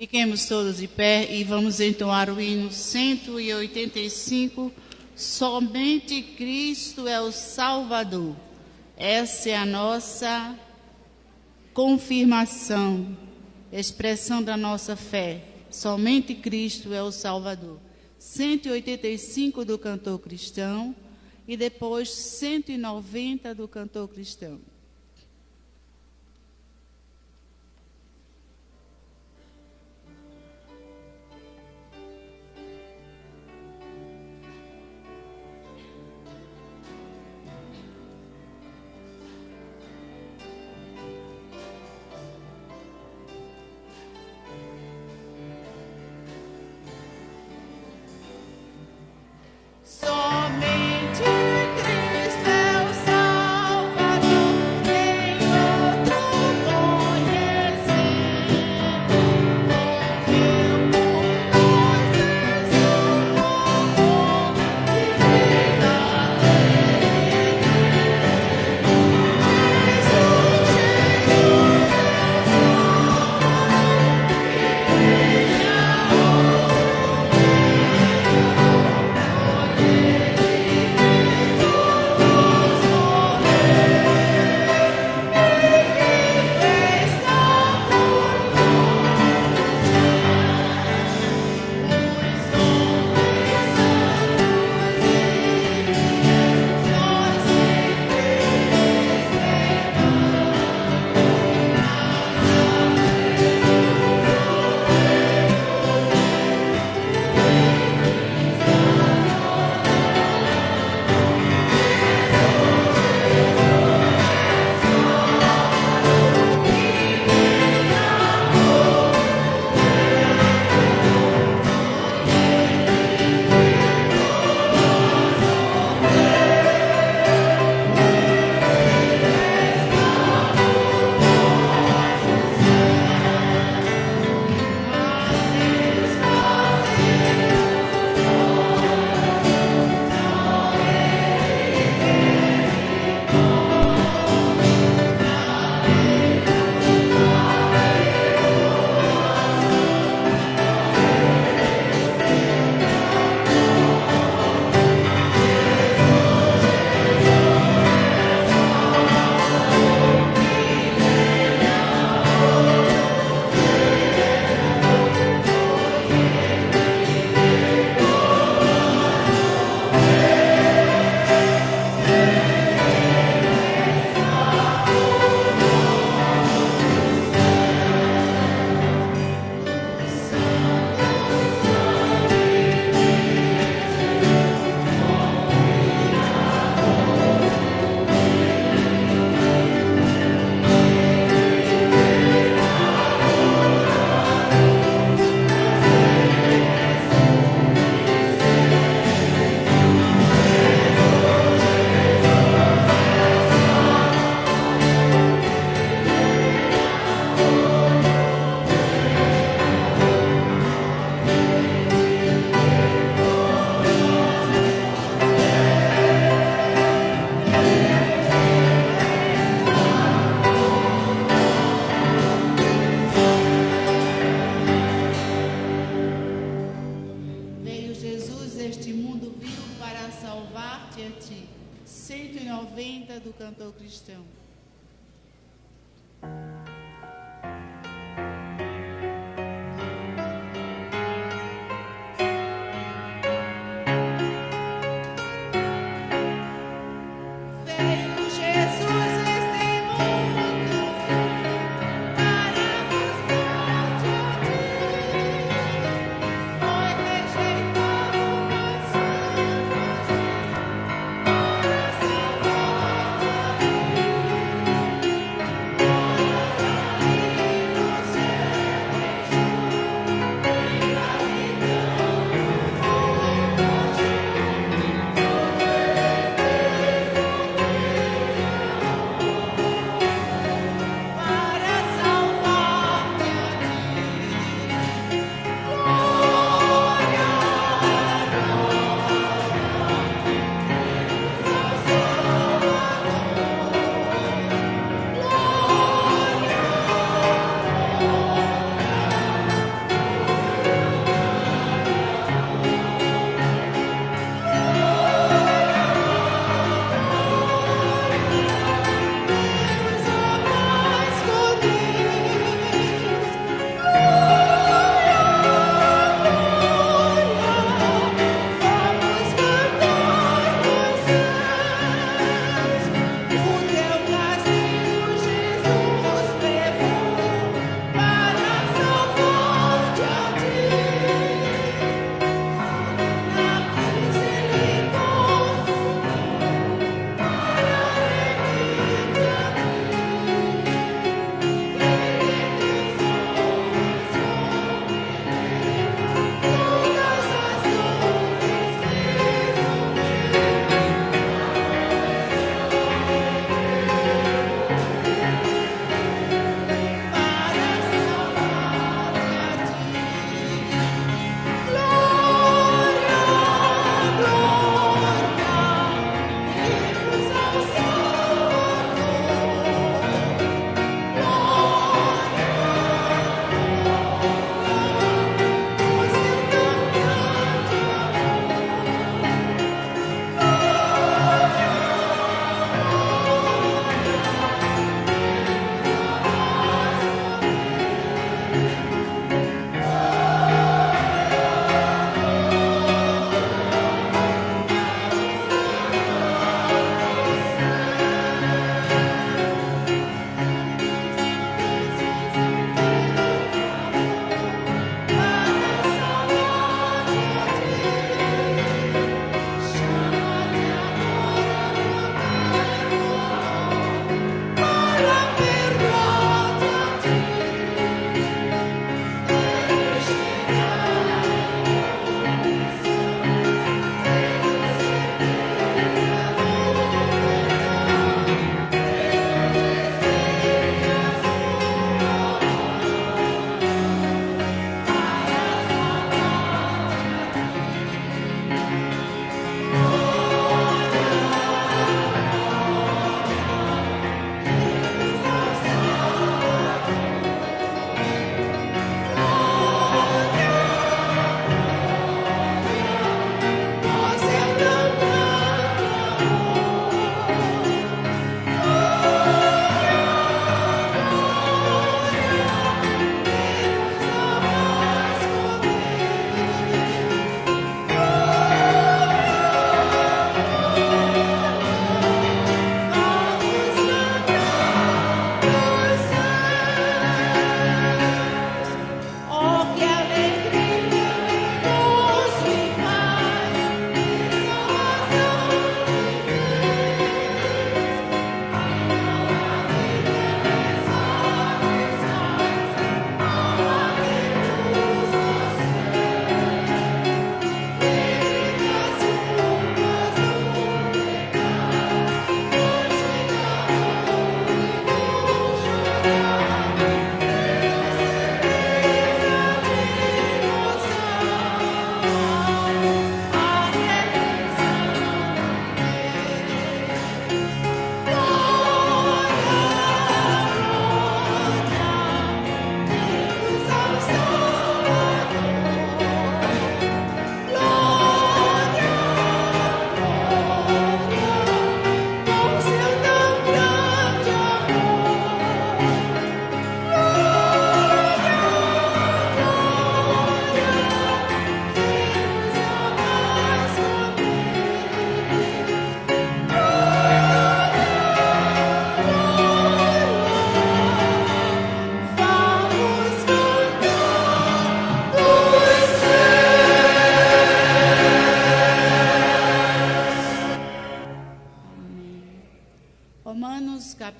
Fiquemos todos de pé e vamos entoar o hino 185. Somente Cristo é o Salvador. Essa é a nossa confirmação, expressão da nossa fé. Somente Cristo é o Salvador. 185 do cantor cristão e depois 190 do cantor cristão. Somente Cristo é o Salvador, nem outro conhecemos. Morreu por nós, Jesus tomou e vida Veio Jesus este mundo vivo para salvar-te a ti. 190 do cantor cristão. veio Jesus este mundo para nos dar-te a ti. Foi rejeitado por santos para salvar a ti.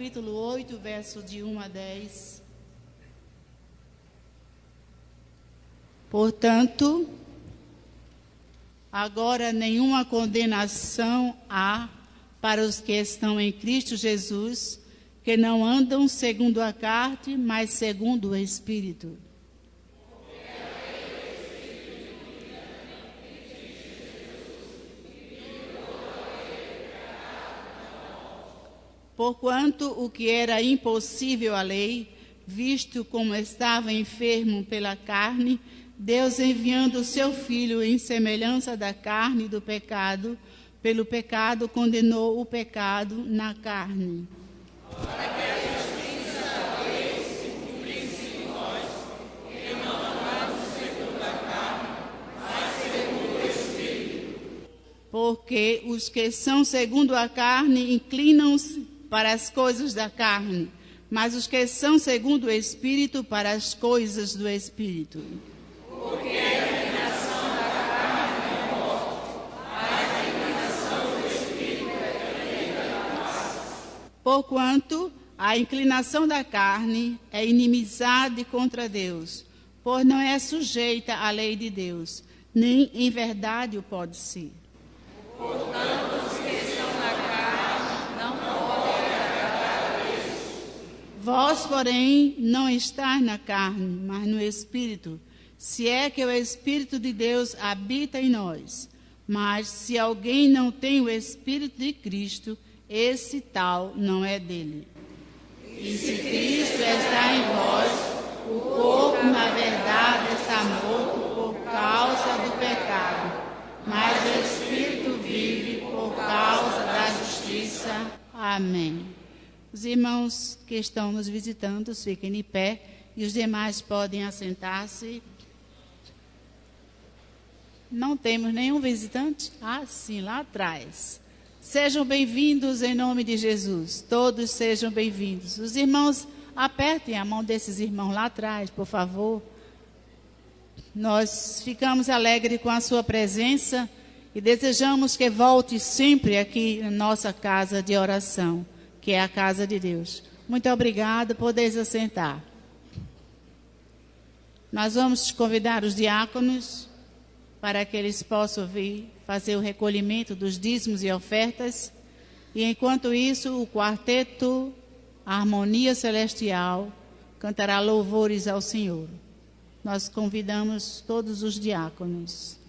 capítulo 8, verso de 1 a 10. Portanto, agora nenhuma condenação há para os que estão em Cristo Jesus, que não andam segundo a carne, mas segundo o Espírito. Porquanto o que era impossível à lei, visto como estava enfermo pela carne, Deus enviando o seu Filho em semelhança da carne do pecado, pelo pecado condenou o pecado na carne. Para que a justiça da lei se cumprisse em nós, que não andamos segundo a carne, mas segundo o Espírito. Porque os que são segundo a carne inclinam-se para as coisas da carne, mas os que são segundo o Espírito para as coisas do Espírito. Porque a inclinação da carne é morte, mas a inclinação do Espírito é vida da paz. Porquanto a inclinação da carne é inimizade contra Deus, pois não é sujeita à lei de Deus, nem em verdade o pode ser. Portanto, os que estão na carne não podem agradar a Deus. Vós, porém, não estáis na carne, mas no Espírito, se é que o Espírito de Deus habita em nós. Mas se alguém não tem o Espírito de Cristo, esse tal não é dele. E se Cristo está em vós, o corpo, na verdade, está morto por causa do pecado, mas o Espírito vive por causa da justiça. Amém. Os irmãos que estão nos visitando, fiquem de pé, e os demais podem assentar-se. Não temos nenhum visitante? Ah, sim, lá atrás. Sejam bem-vindos em nome de Jesus. Todos sejam bem-vindos. Os irmãos, apertem a mão desses irmãos lá atrás, por favor. Nós ficamos alegres com a sua presença e desejamos que volte sempre aqui na nossa casa de oração, que é a casa de Deus. Muito obrigado, podeis assentar. Nós vamos convidar os diáconos para que eles possam vir fazer o recolhimento dos dízimos e ofertas. E enquanto isso, o quarteto Harmonia Celestial cantará louvores ao Senhor. Nós convidamos todos os diáconos.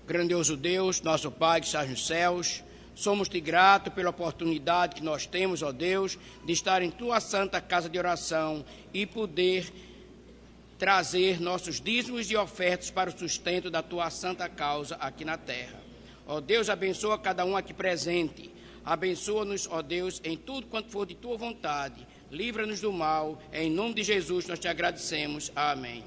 Grandioso Deus, nosso Pai que estás nos céus, somos-te gratos pela oportunidade que nós temos, ó Deus, de estar em tua santa casa de oração e poder trazer nossos dízimos e ofertas para o sustento da tua santa causa aqui na terra. Ó Deus, abençoa cada um aqui presente. Abençoa-nos, ó Deus, em tudo quanto for de tua vontade. Livra-nos do mal. Em nome de Jesus nós te agradecemos. Amém.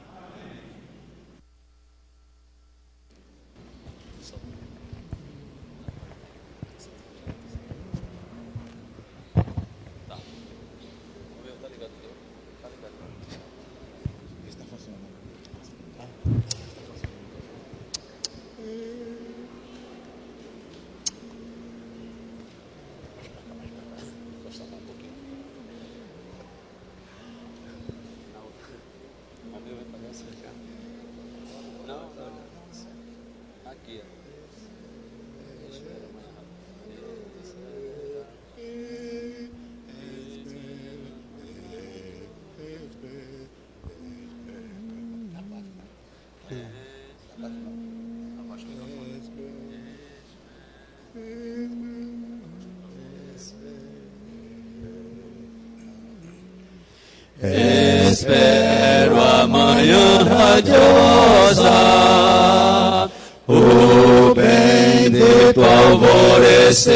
Espero a manhã radiosa, o bendito alvorecer,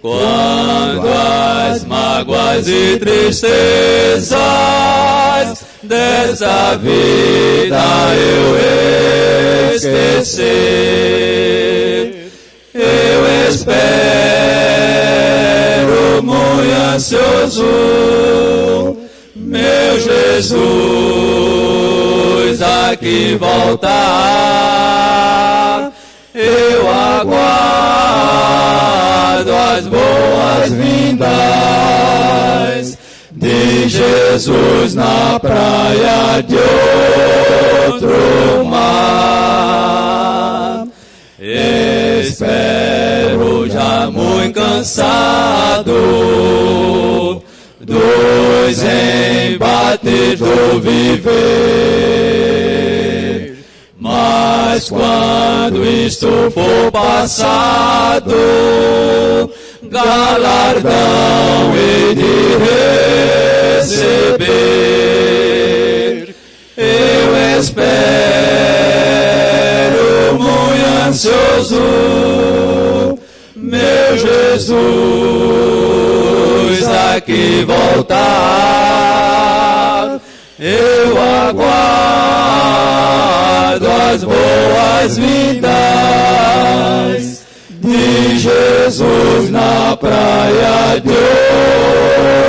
quando as mágoas e tristezas dessa vida eu esquecer, eu espero muito ansioso meu Jesus aqui voltar. Eu aguardo as boas-vindas de Jesus na praia de outro mar. Espero já muito cansado dos embates do viver, mas quando isto for passado, galardão hei de receber. Eu espero muito ansioso meu Jesus aqui voltar. Eu aguardo as boas-vindas de Jesus na praia de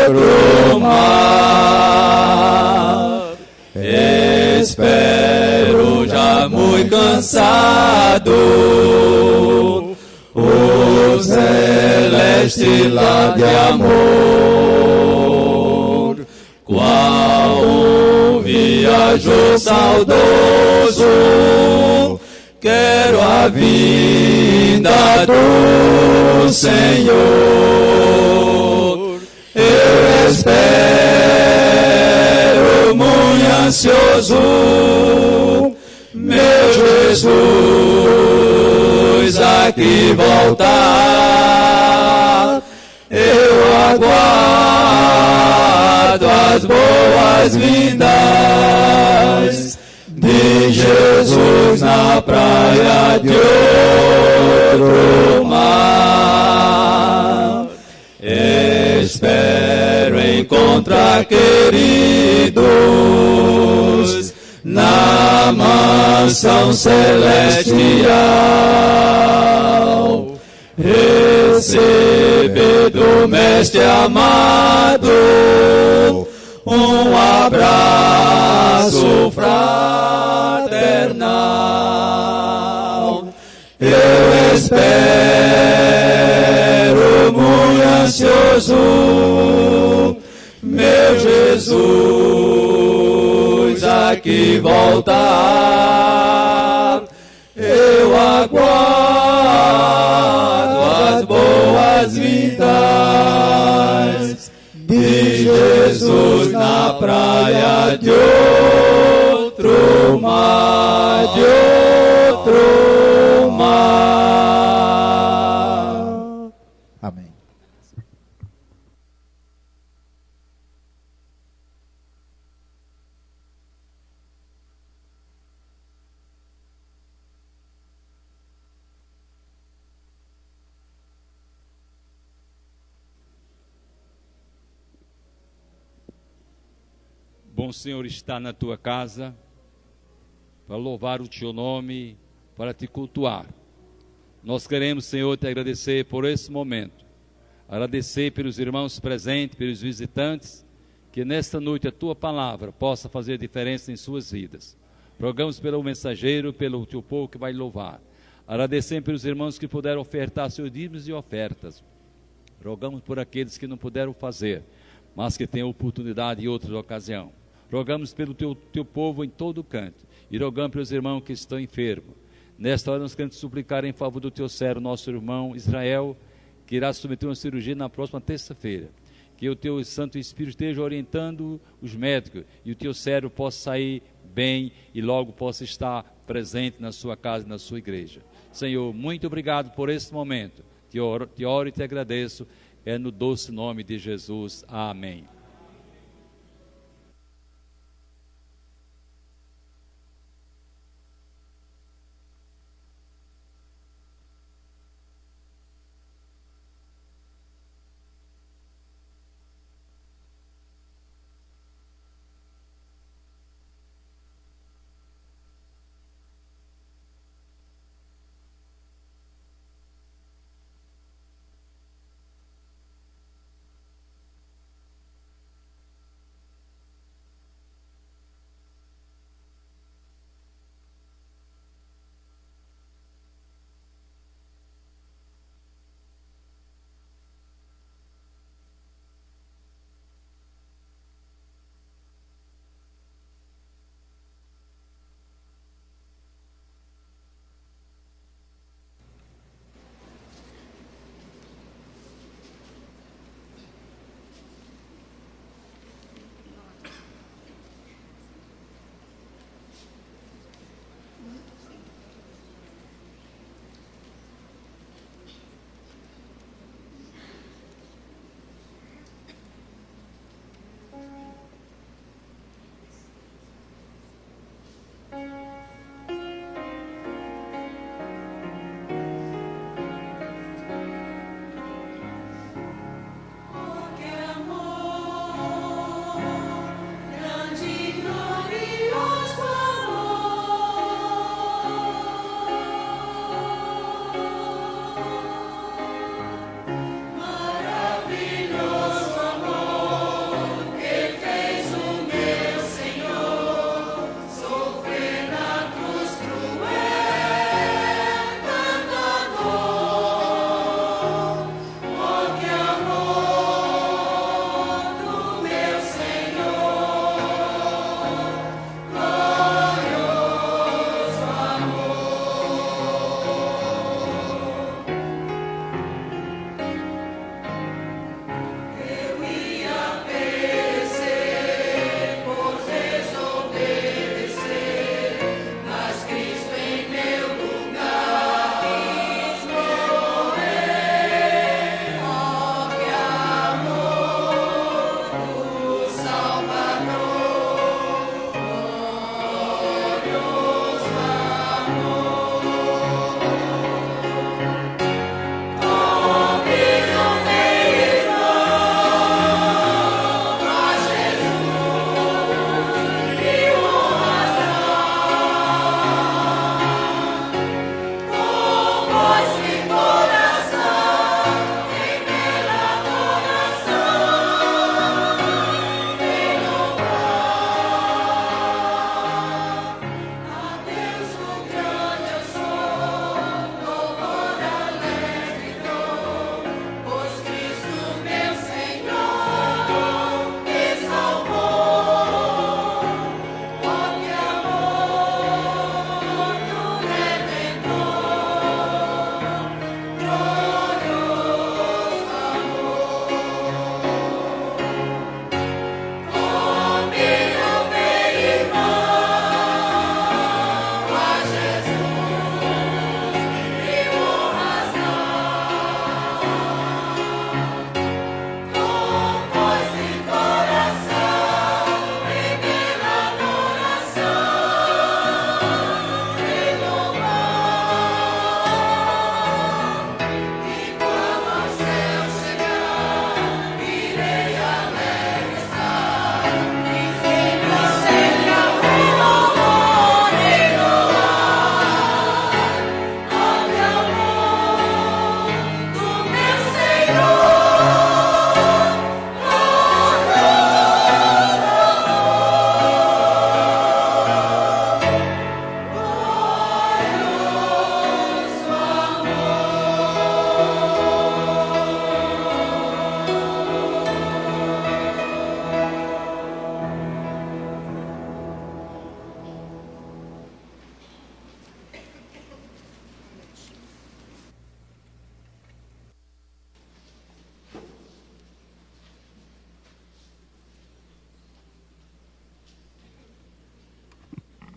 outro mar. Espero já muito cansado o celeste lar de amor, qual um viajor saudoso, quero a vinda do Senhor. Eu espero muito ansioso meu Jesus aqui voltar. Eu aguardo as boas-vindas de Jesus na praia de outro mar. espero encontrar queridos na mansão celestial. Receber do Mestre amado um abraço fraternal. Eu espero muito ansioso meu Jesus aqui voltar. Eu aguardo as boas-vindas de Jesus na praia de outro mar, de outro mar. Amém. Bom Senhor está na tua casa para louvar o teu nome, para te cultuar. Nós queremos, Senhor, te agradecer por esse momento, agradecer pelos irmãos presentes, pelos visitantes, que nesta noite a tua palavra possa fazer diferença em suas vidas. Rogamos pelo mensageiro, pelo teu povo que vai louvar. Agradecemos pelos irmãos que puderam ofertar seus dízimos e ofertas. Rogamos por aqueles que não puderam fazer, mas que têm oportunidade em outra ocasião. Rogamos pelo teu povo em todo canto, e rogamos pelos irmãos que estão enfermos. Nesta hora nós queremos suplicar em favor do teu servo, nosso irmão Israel, que irá submeter uma cirurgia na próxima terça-feira. Que o teu Santo Espírito esteja orientando os médicos, e o teu servo possa sair bem, e logo possa estar presente na sua casa e na sua igreja. Senhor, muito obrigado por esse momento. Te oro e te agradeço, é no doce nome de Jesus. Amém.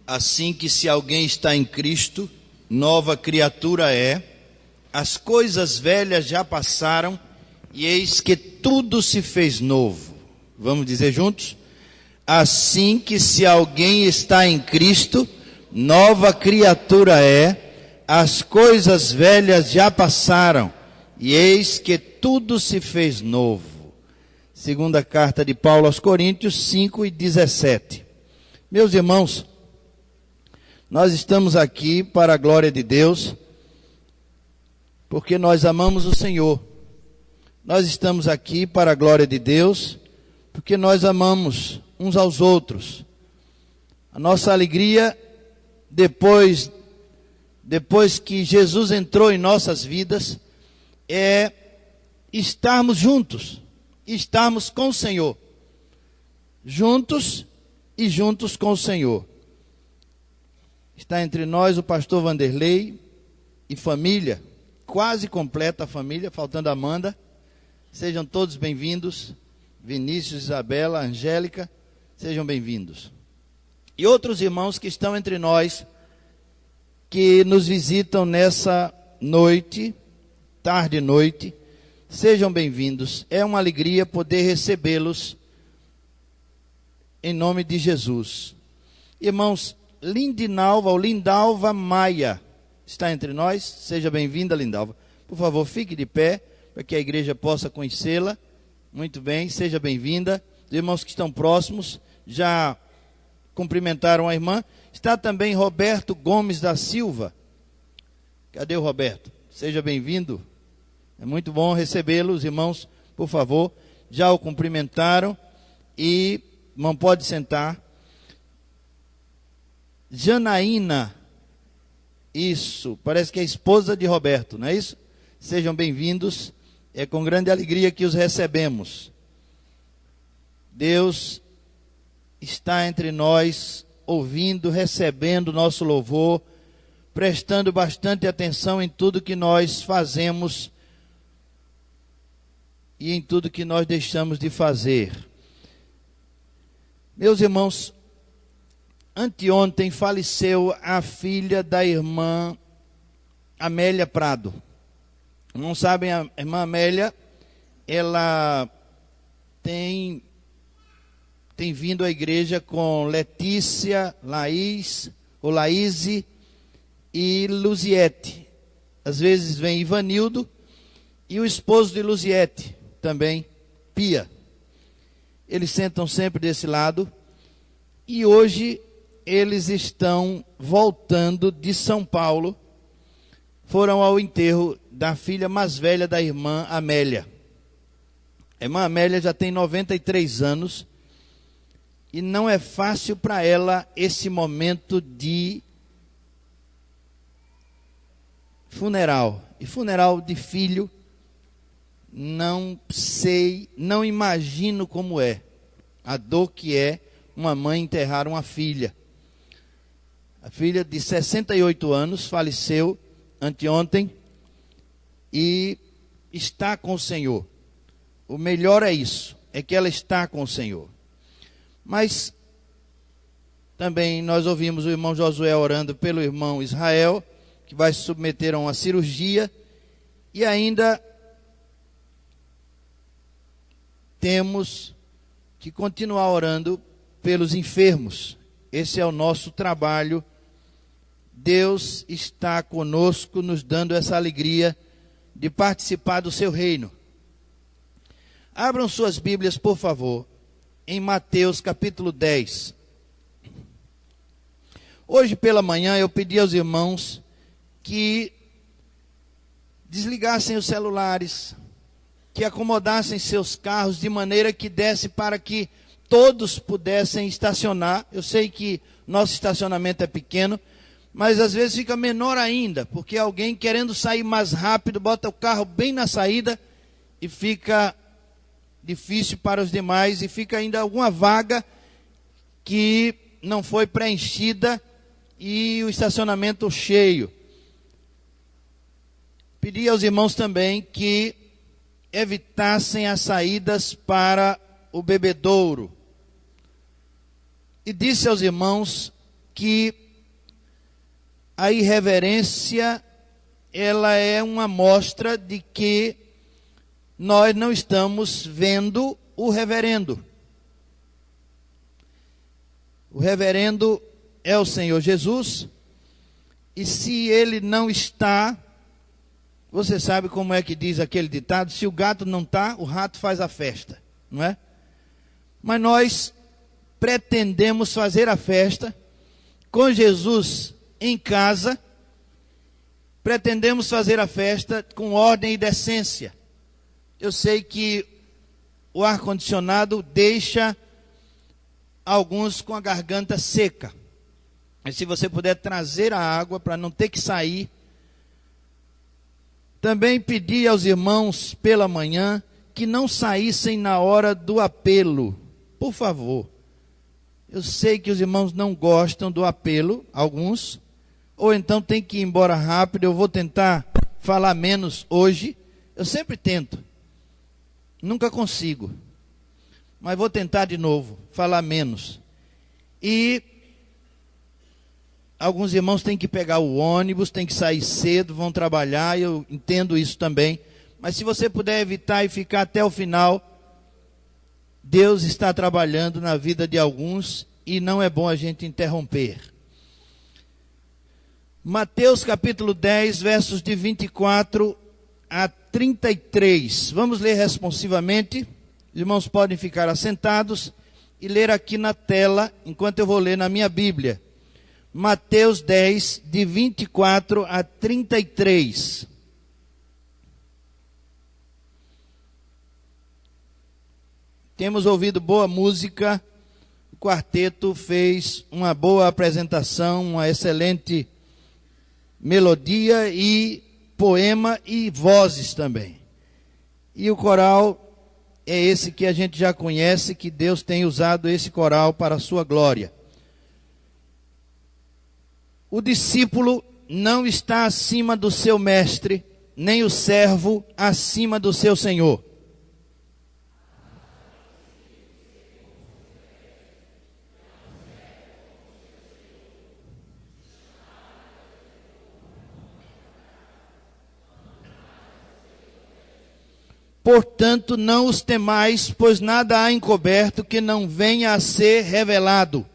Assim que se alguém está em Cristo, nova criatura é, as coisas velhas já passaram, e eis que tudo se fez novo. Vamos dizer juntos? Assim que se alguém está em Cristo, nova criatura é, as coisas velhas já passaram, e eis que tudo se fez novo. Segunda carta de Paulo aos Coríntios 5:17. Meus irmãos, nós estamos aqui para a glória de Deus, porque nós amamos o Senhor. Nós estamos aqui para a glória de Deus, porque nós amamos uns aos outros. A nossa alegria, depois que Jesus entrou em nossas vidas, é estarmos juntos, estarmos com o Senhor. Juntos e juntos com o Senhor. Está entre nós o pastor Vanderlei e família, quase completa a família, faltando a Amanda. Sejam todos bem-vindos. Vinícius, Isabela, Angélica, sejam bem-vindos. E outros irmãos que estão entre nós, que nos visitam nessa noite, tarde e noite, sejam bem-vindos. É uma alegria poder recebê-los em nome de Jesus. Irmãos, Lindalva Maia está entre nós. Seja bem-vinda, Lindalva. Por favor, fique de pé, para que a igreja possa conhecê-la. Muito bem, seja bem-vinda. Os irmãos que estão próximos já cumprimentaram a irmã. Está também Roberto Gomes da Silva. Cadê o Roberto? Seja bem-vindo. É muito bom recebê-lo. Os irmãos, por favor, já o cumprimentaram. E, irmão, pode sentar. Janaína, isso, parece que é a esposa de Roberto, não é isso? Sejam bem-vindos, é com grande alegria que os recebemos. Deus está entre nós, ouvindo, recebendo nosso louvor, prestando bastante atenção em tudo que nós fazemos e em tudo que nós deixamos de fazer. Meus irmãos, anteontem faleceu a filha da irmã Amélia Prado. Não sabem, a irmã Amélia, ela tem vindo à igreja com Letícia, Laís e Luziete. Às vezes vem Ivanildo e o esposo de Luziete também, Pia. Eles sentam sempre desse lado e hoje eles estão voltando de São Paulo, foram ao enterro da filha mais velha da irmã Amélia. A irmã Amélia já tem 93 anos e não é fácil para ela esse momento de funeral. E funeral de filho, não sei, não imagino como é a dor que é uma mãe enterrar uma filha. A filha de 68 anos faleceu anteontem e está com o Senhor. O melhor é isso, é que ela está com o Senhor. Mas também nós ouvimos o irmão Josué orando pelo irmão Israel, que vai se submeter a uma cirurgia, e ainda temos que continuar orando pelos enfermos. Esse é o nosso trabalho. Deus está conosco, nos dando essa alegria de participar do seu reino. Abram suas Bíblias, por favor, em Mateus capítulo 10. Hoje pela manhã eu pedi aos irmãos que desligassem os celulares, que acomodassem seus carros de maneira que desse para que todos pudessem estacionar. Eu sei que nosso estacionamento é pequeno, mas às vezes fica menor ainda, porque alguém querendo sair mais rápido, bota o carro bem na saída e fica difícil para os demais, e fica ainda alguma vaga que não foi preenchida e o estacionamento cheio. Pedi aos irmãos também que evitassem as saídas para o bebedouro. E disse aos irmãos que a irreverência, ela é uma mostra de que nós não estamos vendo o reverendo. O reverendo é o Senhor Jesus, e se ele não está, você sabe como é que diz aquele ditado: se o gato não está, o rato faz a festa, não é? Mas nós pretendemos fazer a festa com Jesus em casa, pretendemos fazer a festa com ordem e decência. Eu sei que o ar-condicionado deixa alguns com a garganta seca. Mas se você puder trazer a água para não ter que sair. Também pedi aos irmãos pela manhã que não saíssem na hora do apelo. Por favor. Eu sei que os irmãos não gostam do apelo, alguns. Ou então tem que ir embora rápido. Eu vou tentar falar menos hoje. Eu sempre tento. Nunca consigo. Mas vou tentar de novo, falar menos. E alguns irmãos têm que pegar o ônibus, têm que sair cedo, vão trabalhar, eu entendo isso também. Mas se você puder evitar e ficar até o final, Deus está trabalhando na vida de alguns e não é bom a gente interromper. Mateus capítulo 10, versos de 24 a 33. Vamos ler responsivamente. Os irmãos podem ficar assentados e ler aqui na tela, enquanto eu vou ler na minha Bíblia. Mateus 10, de 24 a 33. Temos ouvido boa música, o quarteto fez uma boa apresentação, uma excelente melodia e poema e vozes também. E o coral é esse que a gente já conhece, que Deus tem usado esse coral para a sua glória. O discípulo não está acima do seu mestre, nem o servo acima do seu senhor. Portanto, não os temais, pois nada há encoberto que não venha a ser revelado,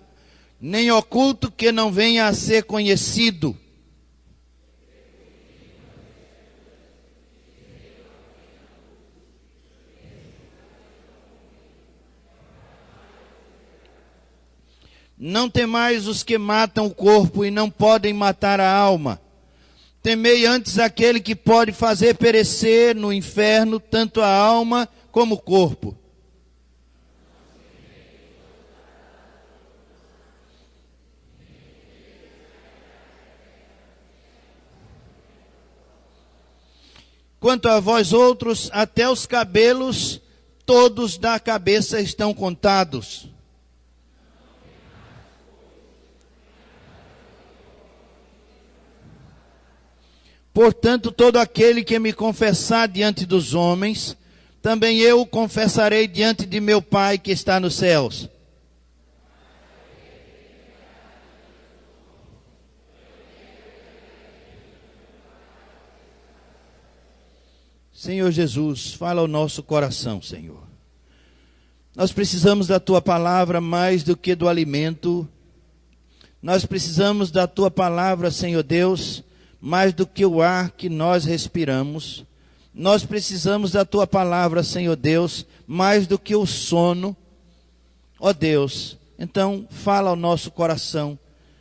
nem oculto que não venha a ser conhecido. Não temais os que matam o corpo e não podem matar a alma. Temei antes aquele que pode fazer perecer no inferno tanto a alma como o corpo. Quanto a vós outros, até os cabelos todos da cabeça estão contados. Portanto, todo aquele que me confessar diante dos homens, também eu o confessarei diante de meu Pai que está nos céus. Senhor Jesus, fala ao nosso coração, Senhor. Nós precisamos da Tua palavra mais do que do alimento. Nós precisamos da Tua palavra, Senhor Deus, mais do que o ar que nós respiramos. Nós precisamos da Tua palavra, Senhor Deus, mais do que o sono. Ó Deus, então fala ao nosso coração.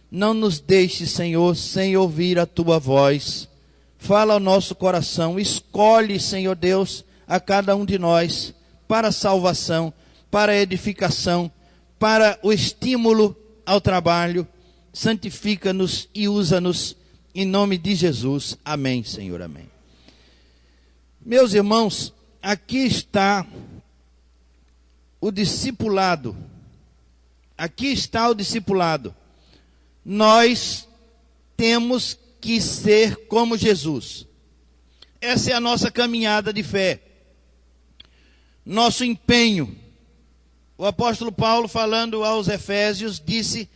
Não nos deixe, Senhor, sem ouvir a Tua voz. Fala ao nosso coração. Escolhe, Senhor Deus, a cada um de nós para a salvação, para a edificação, para o estímulo ao trabalho. Santifica-nos e usa-nos. Em nome de Jesus, amém, Senhor, amém. Meus irmãos, aqui está o discipulado. Aqui está o discipulado. Nós temos que ser como Jesus. Essa é a nossa caminhada de fé. Nosso empenho. O apóstolo Paulo, falando aos Efésios, disse: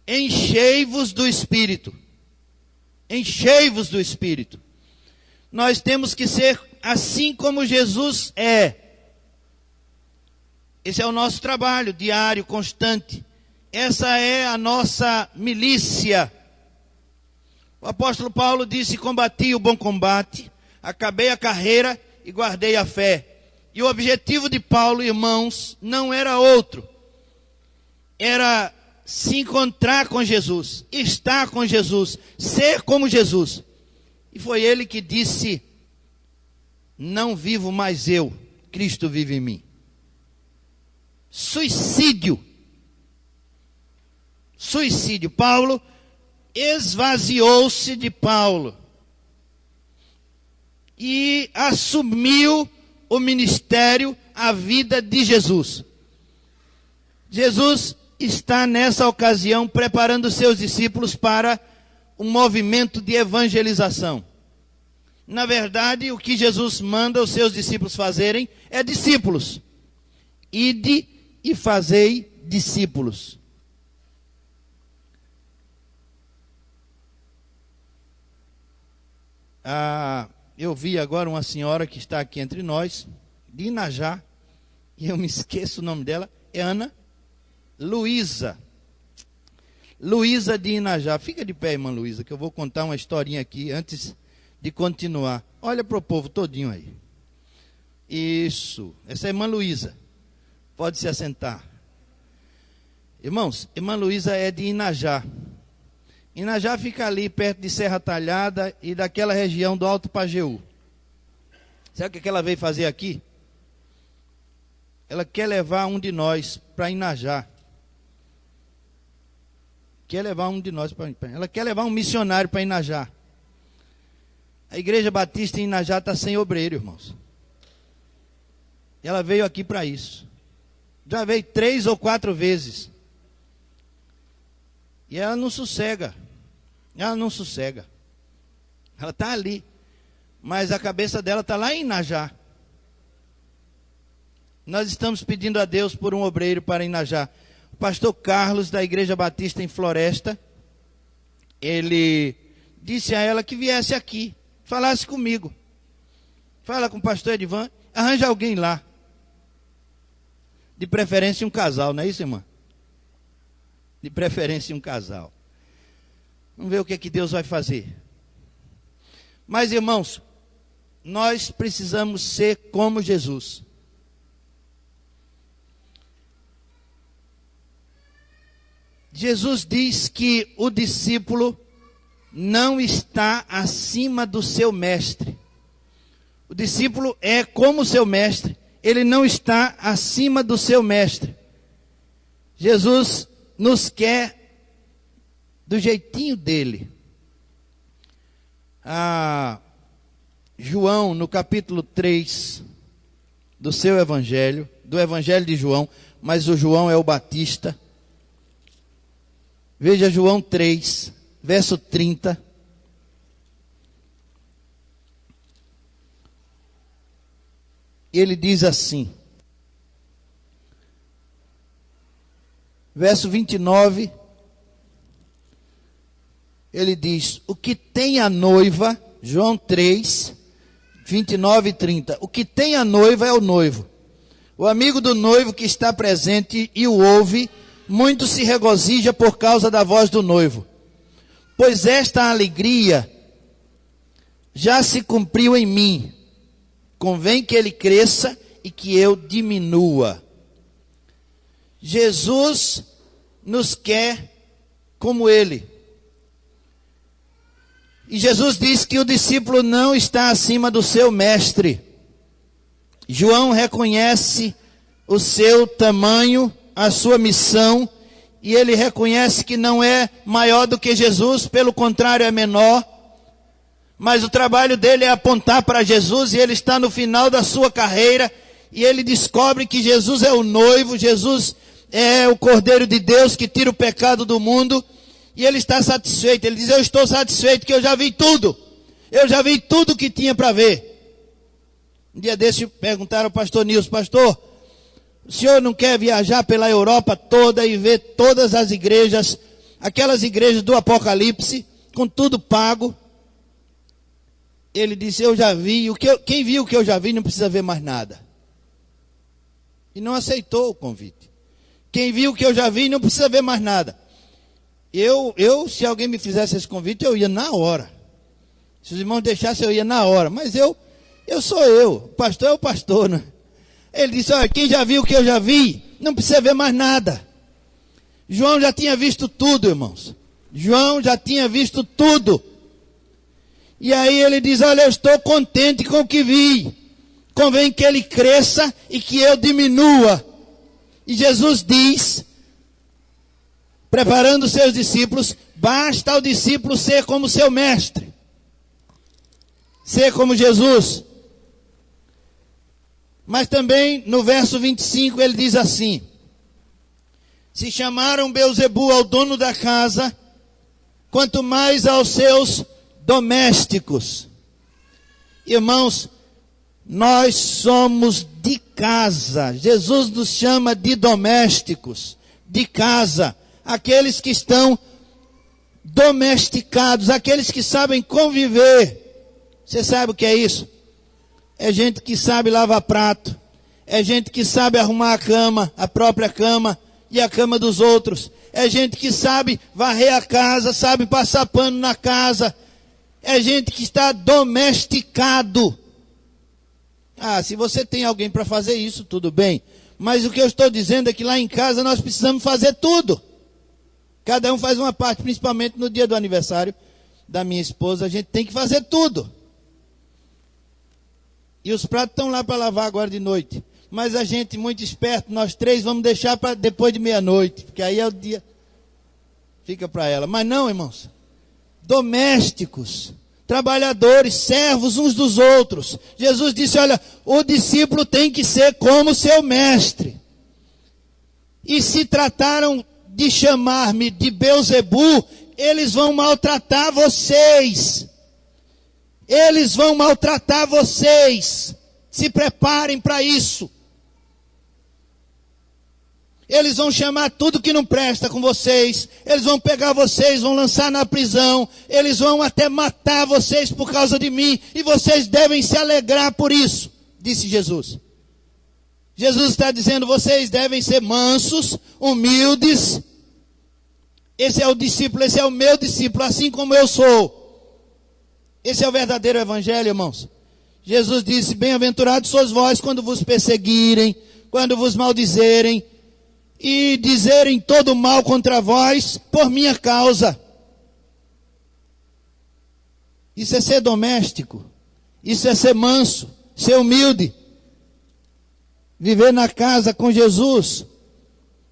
enchei-vos do Espírito. Enchei-vos do Espírito. Nós temos que ser assim como Jesus é. Esse é o nosso trabalho diário, constante. Essa é a nossa milícia. O apóstolo Paulo disse: combati o bom combate, acabei a carreira e guardei a fé. E o objetivo de Paulo, irmãos, não era outro. Era se encontrar com Jesus, estar com Jesus, ser como Jesus. E foi ele que disse: não vivo mais eu, Cristo vive em mim. Suicídio. Suicídio. Paulo esvaziou-se de Paulo e assumiu o ministério, a vida de Jesus. Jesus está nessa ocasião preparando seus discípulos para um movimento de evangelização. Na verdade, o que Jesus manda os seus discípulos fazerem é discípulos. Ide e fazei discípulos. Eu vi agora uma senhora que está aqui entre nós, de Inajá, e eu me esqueço o nome dela, é Ana Luísa. Luísa de Inajá. Fica de pé, irmã Luísa, que eu vou contar uma historinha aqui antes de continuar. Olha para o povo todinho aí. Isso, essa é a irmã Luísa. Pode se assentar. Irmãos, irmã Luísa é de Inajá. Inajá fica ali perto de Serra Talhada e daquela região do Alto Pajeú. Sabe o que ela veio fazer aqui? Ela quer levar um de nós para Inajá. Ela quer levar um missionário para Inajá. A Igreja Batista em Inajá está sem obreiro, irmãos. Ela veio aqui para isso. Já veio 3 ou 4 vezes. E ela não sossega. Ela está ali. Mas a cabeça dela está lá em Inajá. Nós estamos pedindo a Deus por um obreiro para Inajá. O pastor Carlos, da Igreja Batista em Floresta, ele disse a ela que viesse aqui, falasse comigo. Fala com o pastor Edivan, arranja alguém lá. De preferência um casal, não é isso, irmã? De preferência um casal. Vamos ver o que é que Deus vai fazer. Mas, irmãos, nós precisamos ser como Jesus. Jesus diz que o discípulo não está acima do seu mestre. O discípulo é como seu mestre. Ele não está acima do seu mestre. Jesus nos quer do jeitinho dele. João, no capítulo 3 do seu evangelho, do evangelho de João, mas o João é o Batista. Veja João 3, verso 30. Ele diz assim, verso 29, ele diz: o que tem a noiva, João 3, 29 e 30, o que tem a noiva é o noivo. O amigo do noivo que está presente e o ouve, muito se regozija por causa da voz do noivo. Pois esta alegria já se cumpriu em mim. Convém que ele cresça e que eu diminua. Jesus nos quer como ele. E Jesus diz que o discípulo não está acima do seu mestre. João reconhece o seu tamanho, a sua missão, e ele reconhece que não é maior do que Jesus, pelo contrário é menor. Mas o trabalho dele é apontar para Jesus, e ele está no final da sua carreira, e ele descobre que Jesus é o noivo, Jesus é o Cordeiro de Deus que tira o pecado do mundo, e ele está satisfeito. Ele diz: eu estou satisfeito, que eu já vi tudo que tinha para ver. Um dia desse perguntaram ao pastor Nilson: pastor, o senhor não quer viajar pela Europa toda e ver todas as igrejas aquelas igrejas do Apocalipse, com tudo pago. Ele disse, eu já vi, quem viu o que eu já vi não precisa ver mais nada. E não aceitou o convite. Quem viu o que eu já vi não precisa ver mais nada. Se alguém me fizesse esse convite, eu ia na hora. Se os irmãos deixassem, eu ia na hora. Mas eu sou eu. O pastor é o pastor, né? Ele disse, olha, quem já viu o que eu já vi, não precisa ver mais nada. João já tinha visto tudo, irmãos. João já tinha visto tudo. E aí ele diz, olha, eu estou contente com o que vi. Convém que ele cresça e que eu diminua. E Jesus diz, preparando os seus discípulos, basta ao discípulo ser como seu mestre. Ser como Jesus. Mas também no verso 25 ele diz assim, se chamaram Beelzebu ao dono da casa, quanto mais aos seus domésticos. Irmãos, nós somos de casa. Jesus nos chama de domésticos, de casa. Aqueles que estão domesticados, aqueles que sabem conviver. Você sabe o que é isso? É gente que sabe lavar prato. É gente que sabe arrumar a cama, a própria cama e a cama dos outros. É gente que sabe varrer a casa, sabe passar pano na casa. É gente que está domesticado. Ah, se você tem alguém para fazer isso, tudo bem. Mas o que eu estou dizendo é que lá em casa nós precisamos fazer tudo. Cada um faz uma parte, principalmente no dia do aniversário da minha esposa, a gente tem que fazer tudo. E os pratos estão lá para lavar agora de noite. Mas a gente, muito esperto, nós três vamos deixar para depois de meia-noite, porque aí é o dia, fica para ela. Mas não, irmãos, domésticos, trabalhadores, servos uns dos outros. Jesus disse, olha, o discípulo tem que ser como seu mestre. E se trataram de chamar-me de Beelzebu, eles vão maltratar vocês. Eles vão maltratar vocês. Se preparem para isso. Eles vão chamar tudo que não presta com vocês. Eles vão pegar vocês, vão lançar na prisão. Eles vão até matar vocês por causa de mim. E vocês devem se alegrar por isso, disse Jesus. Jesus está dizendo, vocês devem ser mansos, humildes. Esse é o discípulo, esse é o meu discípulo, assim como eu sou. Esse é o verdadeiro evangelho, irmãos. Jesus disse, bem-aventurados sois vós quando vos perseguirem, quando vos maldizerem, e dizerem todo mal contra vós, por minha causa. Isso é ser doméstico, isso é ser manso, ser humilde. Viver na casa com Jesus,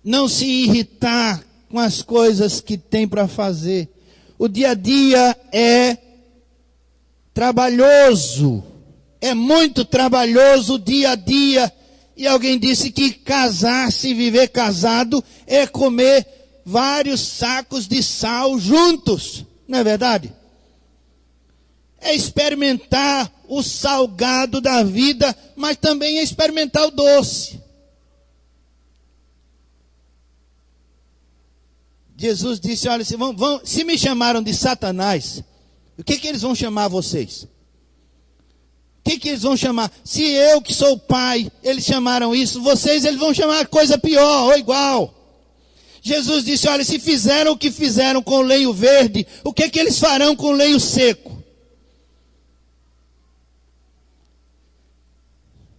não se irritar com as coisas que tem para fazer. O dia a dia é trabalhoso, é muito trabalhoso o dia a dia. E alguém disse que casar-se e viver casado é comer vários sacos de sal juntos, não é verdade? É experimentar o salgado da vida, mas também é experimentar o doce. Jesus disse, olha, se me chamaram de Satanás, o que eles vão chamar vocês? O que eles vão chamar? Se eu que sou o pai, eles chamaram isso, vocês eles vão chamar coisa pior ou igual. Jesus disse, olha, se fizeram o que fizeram com o lenho verde, o que eles farão com o lenho seco?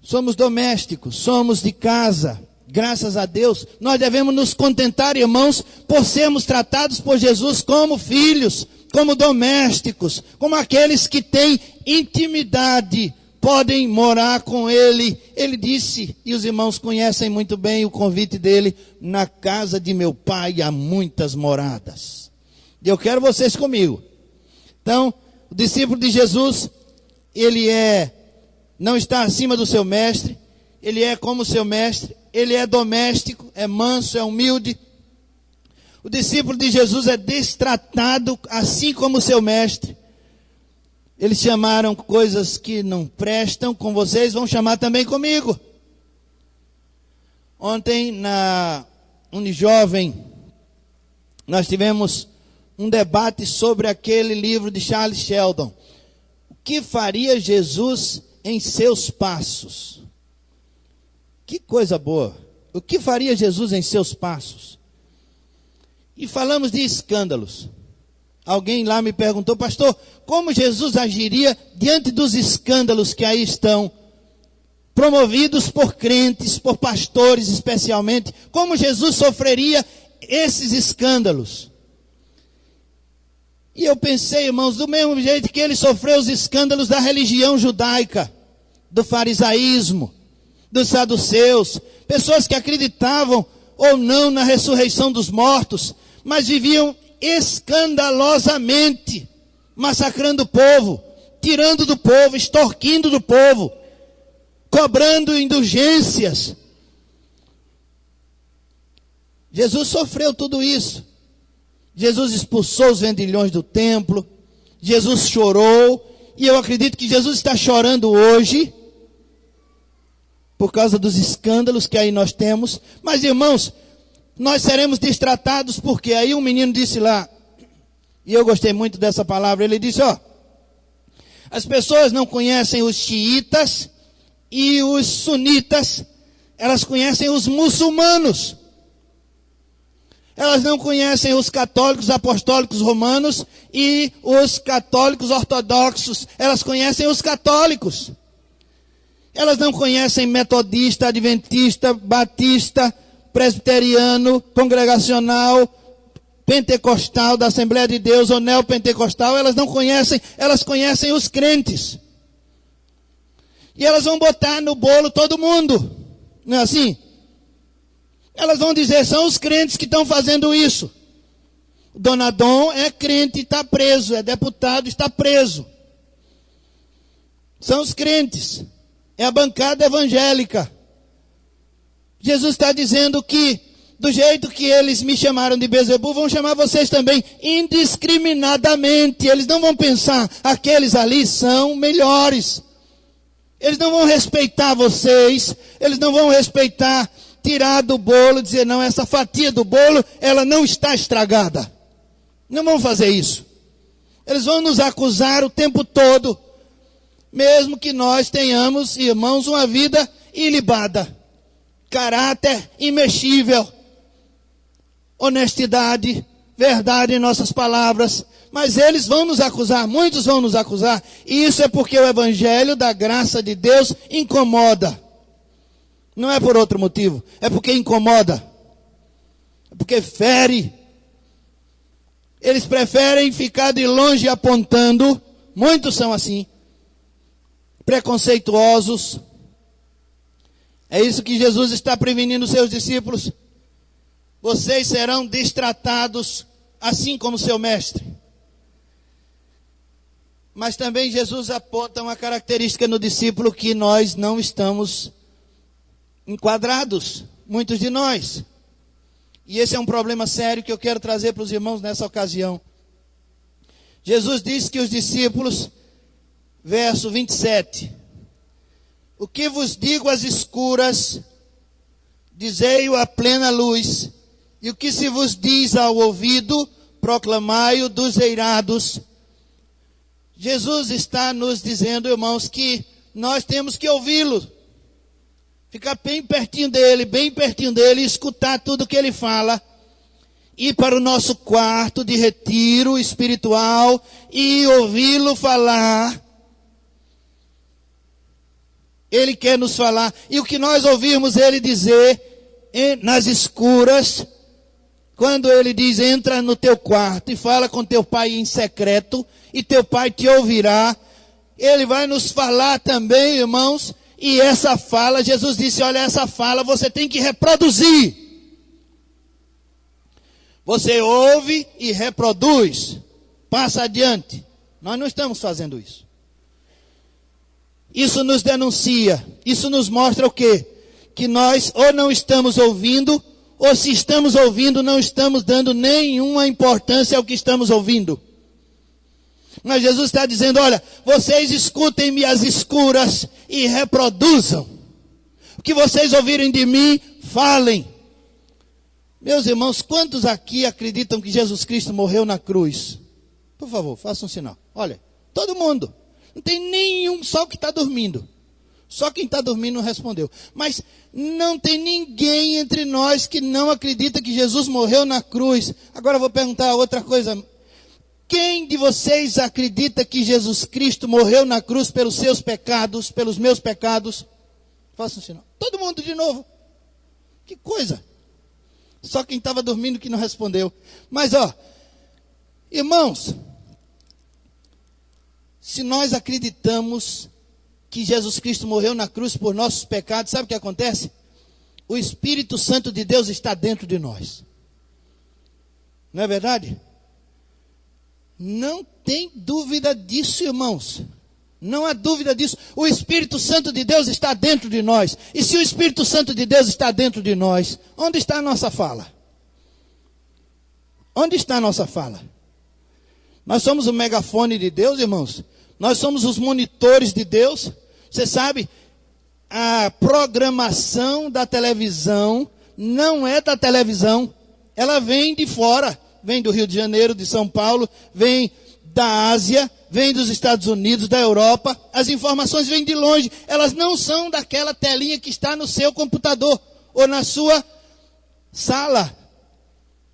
Somos domésticos, somos de casa. Graças a Deus, nós devemos nos contentar, irmãos, por sermos tratados por Jesus como filhos, como domésticos, como aqueles que têm intimidade, podem morar com Ele. Ele disse, e os irmãos conhecem muito bem o convite dele, na casa de meu pai há muitas moradas. E eu quero vocês comigo. Então, o discípulo de Jesus, ele não está acima do seu mestre, ele é como seu mestre, ele é doméstico, é manso, é humilde. O discípulo de Jesus é destratado assim como seu mestre. Eles chamaram coisas que não prestam com vocês, vão chamar também comigo. Ontem na Unijovem, nós tivemos um debate sobre aquele livro de Charles Sheldon. O que faria Jesus em seus passos? Que coisa boa. O que faria Jesus em seus passos? E falamos de escândalos. Alguém lá me perguntou, pastor, como Jesus agiria diante dos escândalos que aí estão promovidos por crentes, por pastores especialmente? Como Jesus sofreria esses escândalos? E eu pensei, irmãos, do mesmo jeito que ele sofreu os escândalos da religião judaica, do farisaísmo, dos saduceus, pessoas que acreditavam ou não na ressurreição dos mortos, mas viviam escandalosamente, massacrando o povo, tirando do povo, extorquindo do povo, cobrando indulgências. Jesus sofreu tudo isso. Jesus expulsou os vendilhões do templo, Jesus chorou, e eu acredito que Jesus está chorando hoje, por causa dos escândalos que aí nós temos. Mas, irmãos, nós seremos destratados, porque aí um menino disse lá, e eu gostei muito dessa palavra, ele disse, as pessoas não conhecem os xiitas e os sunitas, elas conhecem os muçulmanos. Elas não conhecem os católicos apostólicos romanos e os católicos ortodoxos. Elas conhecem os católicos. Elas não conhecem metodista, adventista, batista, presbiteriano, congregacional, pentecostal, da Assembleia de Deus ou neopentecostal. Elas não conhecem, elas conhecem os crentes. E elas vão botar no bolo todo mundo. Não é assim? Elas vão dizer, são os crentes que estão fazendo isso. O Donadon é crente e está preso, é deputado e está preso. São os crentes. É a bancada evangélica. Jesus está dizendo que, do jeito que eles me chamaram de Beelzebul, vão chamar vocês também, indiscriminadamente. Eles não vão pensar, aqueles ali são melhores. Eles não vão respeitar vocês, eles não vão respeitar, tirar do bolo, dizer, não, essa fatia do bolo, ela não está estragada. Não vão fazer isso. Eles vão nos acusar o tempo todo, mesmo que nós tenhamos, irmãos, uma vida ilibada, caráter imexível, honestidade, verdade em nossas palavras, mas eles vão nos acusar, muitos vão nos acusar, e isso é porque o evangelho da graça de Deus incomoda. Não é por outro motivo, é porque incomoda, é porque fere. Eles preferem ficar de longe apontando, muitos são assim, preconceituosos. É isso que Jesus está prevenindo os seus discípulos. Vocês serão destratados assim como seu mestre. Mas também Jesus aponta uma característica no discípulo que nós não estamos enquadrados, muitos de nós. E esse é um problema sério que eu quero trazer para os irmãos nessa ocasião. Jesus disse que os discípulos, verso 27, o que vos digo às escuras, dizei-o à plena luz, e o que se vos diz ao ouvido, proclamai-o dos eirados. Jesus está nos dizendo, irmãos, que nós temos que ouvi-lo. Ficar bem pertinho dele, escutar tudo que ele fala. Ir para o nosso quarto de retiro espiritual e ouvi-lo falar. Ele quer nos falar. E o que nós ouvirmos ele dizer nas escuras, quando ele diz, entra no teu quarto e fala com teu pai em secreto, e teu pai te ouvirá. Ele vai nos falar também, irmãos. E essa fala, Jesus disse, olha, essa fala você tem que reproduzir. Você ouve e reproduz. Passa adiante. Nós não estamos fazendo isso. Isso nos denuncia. Isso nos mostra o quê? Que nós ou não estamos ouvindo, ou se estamos ouvindo, não estamos dando nenhuma importância ao que estamos ouvindo. Mas Jesus está dizendo, olha, vocês escutem-me às escuras e reproduzam. O que vocês ouvirem de mim, falem. Meus irmãos, quantos aqui acreditam que Jesus Cristo morreu na cruz? Por favor, faça um sinal. Olha, todo mundo. Não tem nenhum, só que está dormindo. Só quem está dormindo não respondeu. Mas não tem ninguém entre nós que não acredita que Jesus morreu na cruz. Agora eu vou perguntar outra coisa. Quem de vocês acredita que Jesus Cristo morreu na cruz pelos seus pecados, pelos meus pecados? Faça um sinal. Todo mundo de novo. Que coisa. Só quem estava dormindo que não respondeu. Mas irmãos, se nós acreditamos que Jesus Cristo morreu na cruz por nossos pecados, sabe o que acontece? O Espírito Santo de Deus está dentro de nós. Não é verdade? Não tem dúvida disso, irmãos. Não há dúvida disso. O Espírito Santo de Deus está dentro de nós. E se o Espírito Santo de Deus está dentro de nós, onde está a nossa fala? Onde está a nossa fala? Nós somos o megafone de Deus, irmãos. Nós somos os monitores de Deus. Você sabe, a programação da televisão não é da televisão. Ela vem de fora. Vem do Rio de Janeiro, de São Paulo, vem da Ásia, vem dos Estados Unidos, da Europa. As informações vêm de longe. Elas não são daquela telinha que está no seu computador ou na sua sala.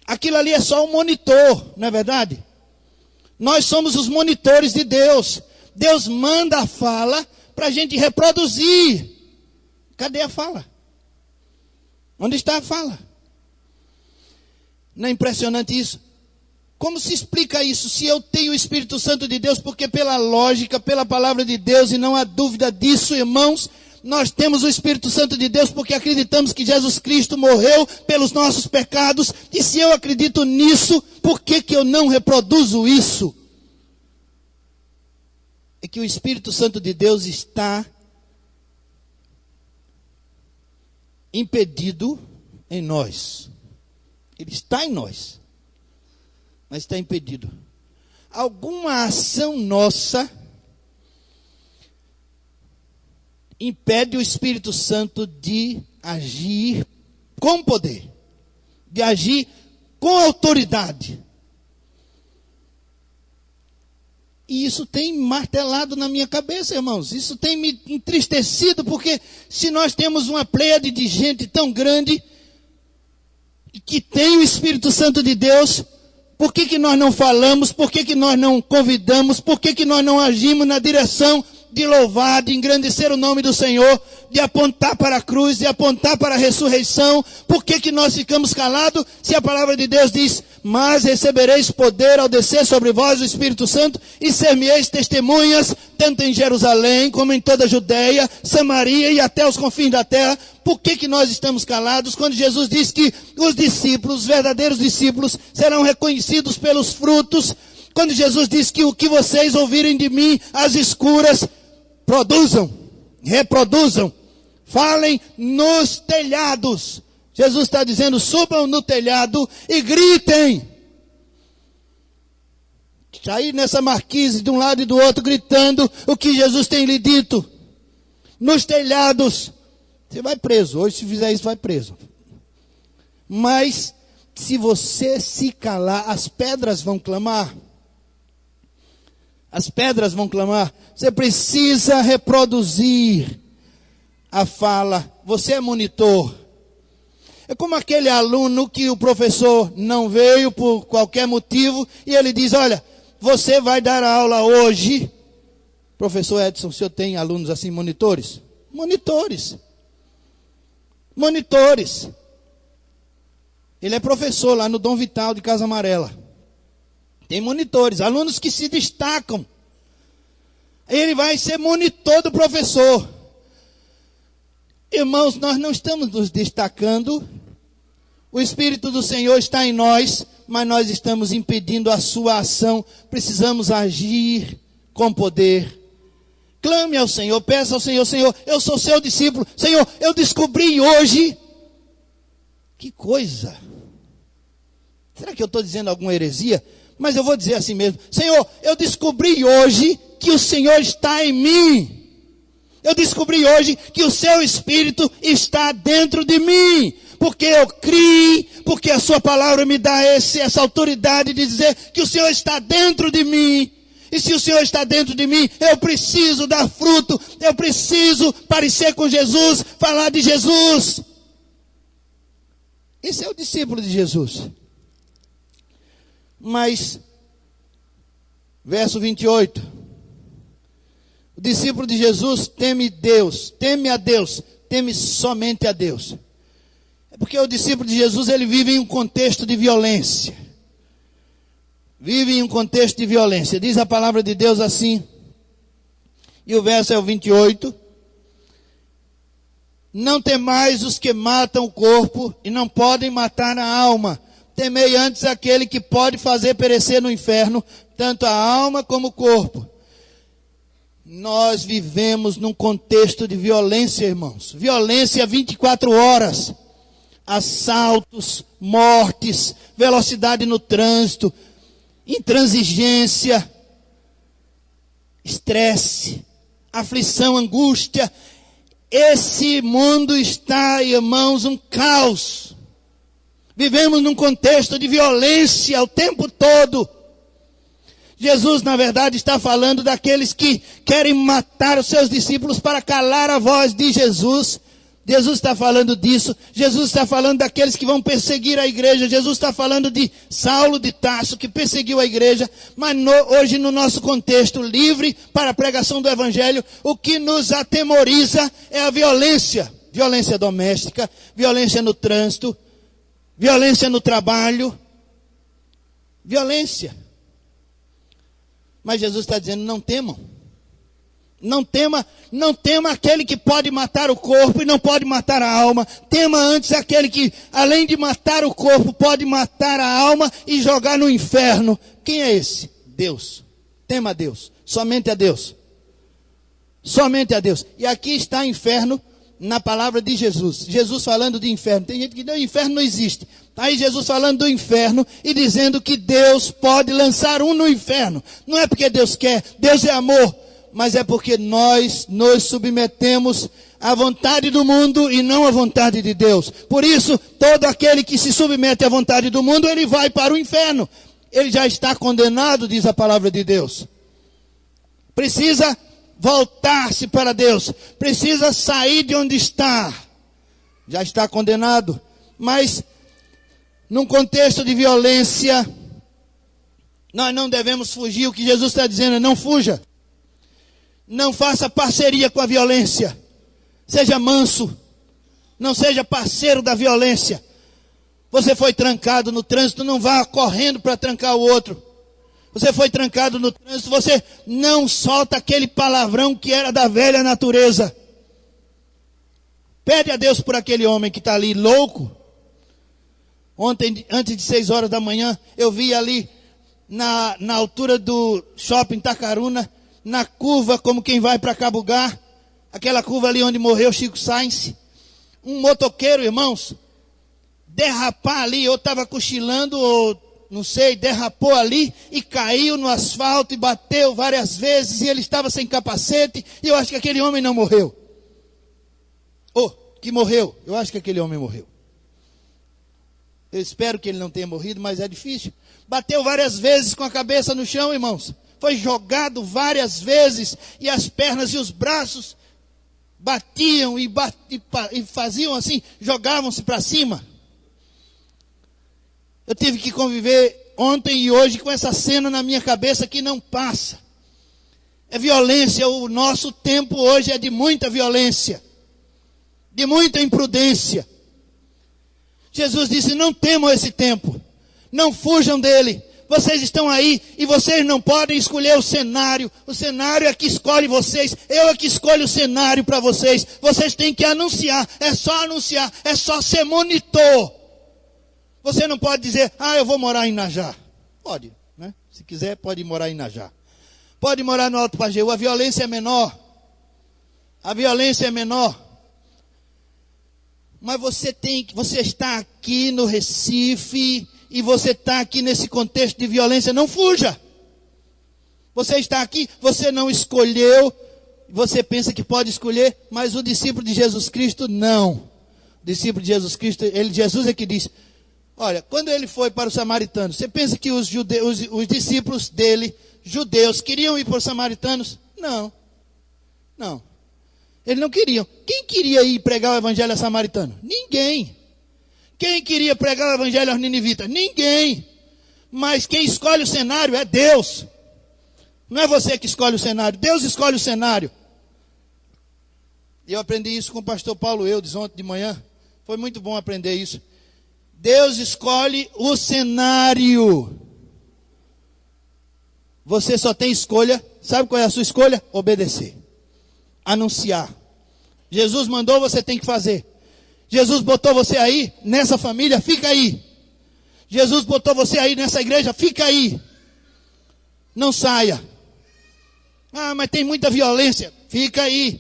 Aquilo ali é só um monitor, não é verdade? Nós somos os monitores de Deus. Deus manda a fala para a gente reproduzir. Cadê a fala? Onde está a fala? Não é impressionante isso? Como se explica isso? Se eu tenho o Espírito Santo de Deus, porque pela lógica, pela palavra de Deus, e não há dúvida disso, irmãos, nós temos o Espírito Santo de Deus porque acreditamos que Jesus Cristo morreu pelos nossos pecados. E se eu acredito nisso, por que eu não reproduzo isso? É que o Espírito Santo de Deus está impedido em nós. Ele está em nós, mas está impedido. Alguma ação nossa impede o Espírito Santo de agir com poder, de agir com autoridade. E isso tem martelado na minha cabeça, irmãos. Isso tem me entristecido, porque se nós temos uma pleiade de gente tão grande que tem o Espírito Santo de Deus, por que nós não falamos? Por que nós não convidamos? Por que nós não agimos na direção de louvar, de engrandecer o nome do Senhor, de apontar para a cruz, de apontar para a ressurreição? Por que nós ficamos calados se a palavra de Deus diz: mas recebereis poder ao descer sobre vós o Espírito Santo e ser-me-eis testemunhas, tanto em Jerusalém como em toda a Judeia, Samaria e até os confins da terra? Por que nós estamos calados quando Jesus diz que os discípulos, os verdadeiros discípulos, serão reconhecidos pelos frutos? Quando Jesus diz que o que vocês ouvirem de mim às escuras, produzam, reproduzam, falem nos telhados. Jesus está dizendo: subam no telhado e gritem. Sair nessa marquise de um lado e do outro gritando o que Jesus tem lhe dito. Nos telhados. Você vai preso. Hoje, se fizer isso, vai preso. Mas se você se calar, as pedras vão clamar. As pedras vão clamar. Você precisa reproduzir a fala. Você é monitor. É como aquele aluno que o professor não veio por qualquer motivo e ele diz: olha, você vai dar a aula hoje. Professor Edson, o senhor tem alunos assim, monitores? Monitores. Monitores. Ele é professor lá no Dom Vital de Casa Amarela. Tem monitores, alunos que se destacam. Ele vai ser monitor do professor. Irmãos, nós não estamos nos destacando. O Espírito do Senhor está em nós, mas nós estamos impedindo a sua ação. Precisamos agir com poder. Clame ao Senhor, peça ao Senhor: Senhor, eu sou seu discípulo. Senhor, eu descobri hoje. Que coisa! Será que eu estou dizendo alguma heresia? Mas eu vou dizer assim mesmo: Senhor, eu descobri hoje que o Senhor está em mim. Eu descobri hoje que o seu Espírito está dentro de mim. Porque eu criei, porque a sua palavra me dá essa autoridade de dizer que o Senhor está dentro de mim. E se o Senhor está dentro de mim, eu preciso dar fruto, eu preciso parecer com Jesus, falar de Jesus. Esse é o discípulo de Jesus. Mas, verso 28, o discípulo de Jesus teme Deus, teme a Deus, teme somente a Deus. É porque o discípulo de Jesus, ele vive em um contexto de violência. Vive em um contexto de violência. Diz a palavra de Deus assim, e o verso é o 28. Não temais os que matam o corpo e não podem matar a alma. Temei antes aquele que pode fazer perecer no inferno, tanto a alma como o corpo. Nós vivemos num contexto de violência, irmãos. Violência 24 horas. Assaltos, mortes, velocidade no trânsito, intransigência, estresse, aflição, angústia. Esse mundo está, irmãos, um caos. Vivemos num contexto de violência o tempo todo. Jesus, na verdade, está falando daqueles que querem matar os seus discípulos para calar a voz de Jesus. Jesus está falando disso. Jesus está falando daqueles que vão perseguir a igreja. Jesus está falando de Saulo de Tarso, que perseguiu a igreja. Mas hoje, no nosso contexto livre para a pregação do evangelho, o que nos atemoriza é a violência. Violência doméstica, violência no trânsito, violência no trabalho. Violência. Mas Jesus está dizendo, não temam. Não tema aquele que pode matar o corpo e não pode matar a alma. Tema antes aquele que, além de matar o corpo, pode matar a alma e jogar no inferno. Quem é esse? Deus. Tema a Deus. Somente a Deus. Somente a Deus. E aqui está inferno na palavra de Jesus. Jesus falando de inferno. Tem gente que diz, o inferno não existe. Aí Jesus falando do inferno e dizendo que Deus pode lançar um no inferno. Não é porque Deus quer, Deus é amor. Mas é porque nós nos submetemos à vontade do mundo e não à vontade de Deus. Por isso, todo aquele que se submete à vontade do mundo, ele vai para o inferno. Ele já está condenado, diz a palavra de Deus. Precisa voltar-se para Deus. Precisa sair de onde está. Já está condenado. Mas, num contexto de violência, nós não devemos fugir. O que Jesus está dizendo é, não fuja. Não faça parceria com a violência. Seja manso. Não seja parceiro da violência. Você foi trancado no trânsito, não vá correndo para trancar o outro. Você foi trancado no trânsito, você não solta aquele palavrão que era da velha natureza. Pede a Deus por aquele homem que está ali louco. Ontem, antes de 6 horas da manhã, eu vi ali na altura do shopping Tacaruna, na curva, como quem vai para Cabugá, aquela curva ali onde morreu Chico Sainz, um motoqueiro, irmãos, derrapar ali, ou estava cochilando, ou não sei, derrapou ali e caiu no asfalto e bateu várias vezes, e ele estava sem capacete, e eu acho que aquele homem não morreu. Que morreu, eu acho que aquele homem morreu. Eu espero que ele não tenha morrido, mas é difícil. Bateu várias vezes com a cabeça no chão, irmãos. Foi jogado várias vezes e as pernas e os braços batiam e faziam assim, jogavam-se para cima. Eu tive que conviver ontem e hoje com essa cena na minha cabeça que não passa. É violência, o nosso tempo hoje é de muita violência, de muita imprudência. Jesus disse, não temam esse tempo, não fujam dele. Vocês estão aí e vocês não podem escolher o cenário. O cenário é que escolhe vocês. Eu é que escolho o cenário para vocês. Vocês têm que anunciar. É só ser monitor. Você não pode dizer, eu vou morar em Najá. Pode, né? Se quiser, pode morar em Najá. Pode morar no Alto Pajeú. A violência é menor. A violência é menor. Mas você está aqui no Recife e você está aqui nesse contexto de violência, não fuja. Você está aqui, você não escolheu, você pensa que pode escolher, mas o discípulo de Jesus Cristo não. O discípulo de Jesus Cristo, Jesus é que diz, Olha, quando ele foi para os samaritanos, você pensa que os discípulos dele, judeus, queriam ir para os samaritanos? Não. Não. Eles não queriam. Quem queria ir pregar o evangelho a samaritano? Ninguém. Quem queria pregar o evangelho aos ninivitas? Ninguém. Mas quem escolhe o cenário é Deus. Não é você que escolhe o cenário. Deus escolhe o cenário. E eu aprendi isso com o pastor Paulo Eudes ontem de manhã. Foi muito bom aprender isso. Deus escolhe o cenário. Você só tem escolha. Sabe qual é a sua escolha? Obedecer. Anunciar. Jesus mandou, você tem que fazer. Jesus botou você aí, nessa família, fica aí. Jesus botou você aí nessa igreja, fica aí. Não saia. Ah, mas tem muita violência. Fica aí.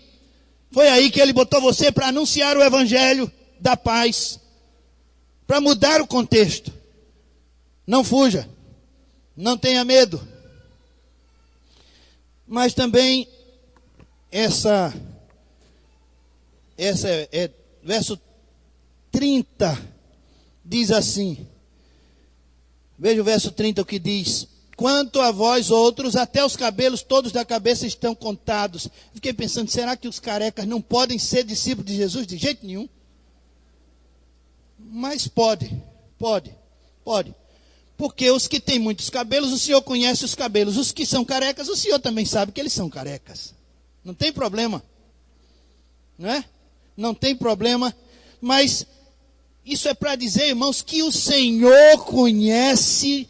Foi aí que ele botou você para anunciar o evangelho da paz. Para mudar o contexto. Não fuja. Não tenha medo. Mas também verso 30 diz assim. Veja o verso 30 o que diz. Quanto a vós outros, até os cabelos todos da cabeça estão contados. Fiquei pensando, será que os carecas não podem ser discípulos de Jesus de jeito nenhum? Mas pode. Porque os que têm muitos cabelos, o Senhor conhece os cabelos. Os que são carecas, o Senhor também sabe que eles são carecas. Não tem problema. Não é? Não tem problema. Mas isso é para dizer, irmãos, que o Senhor conhece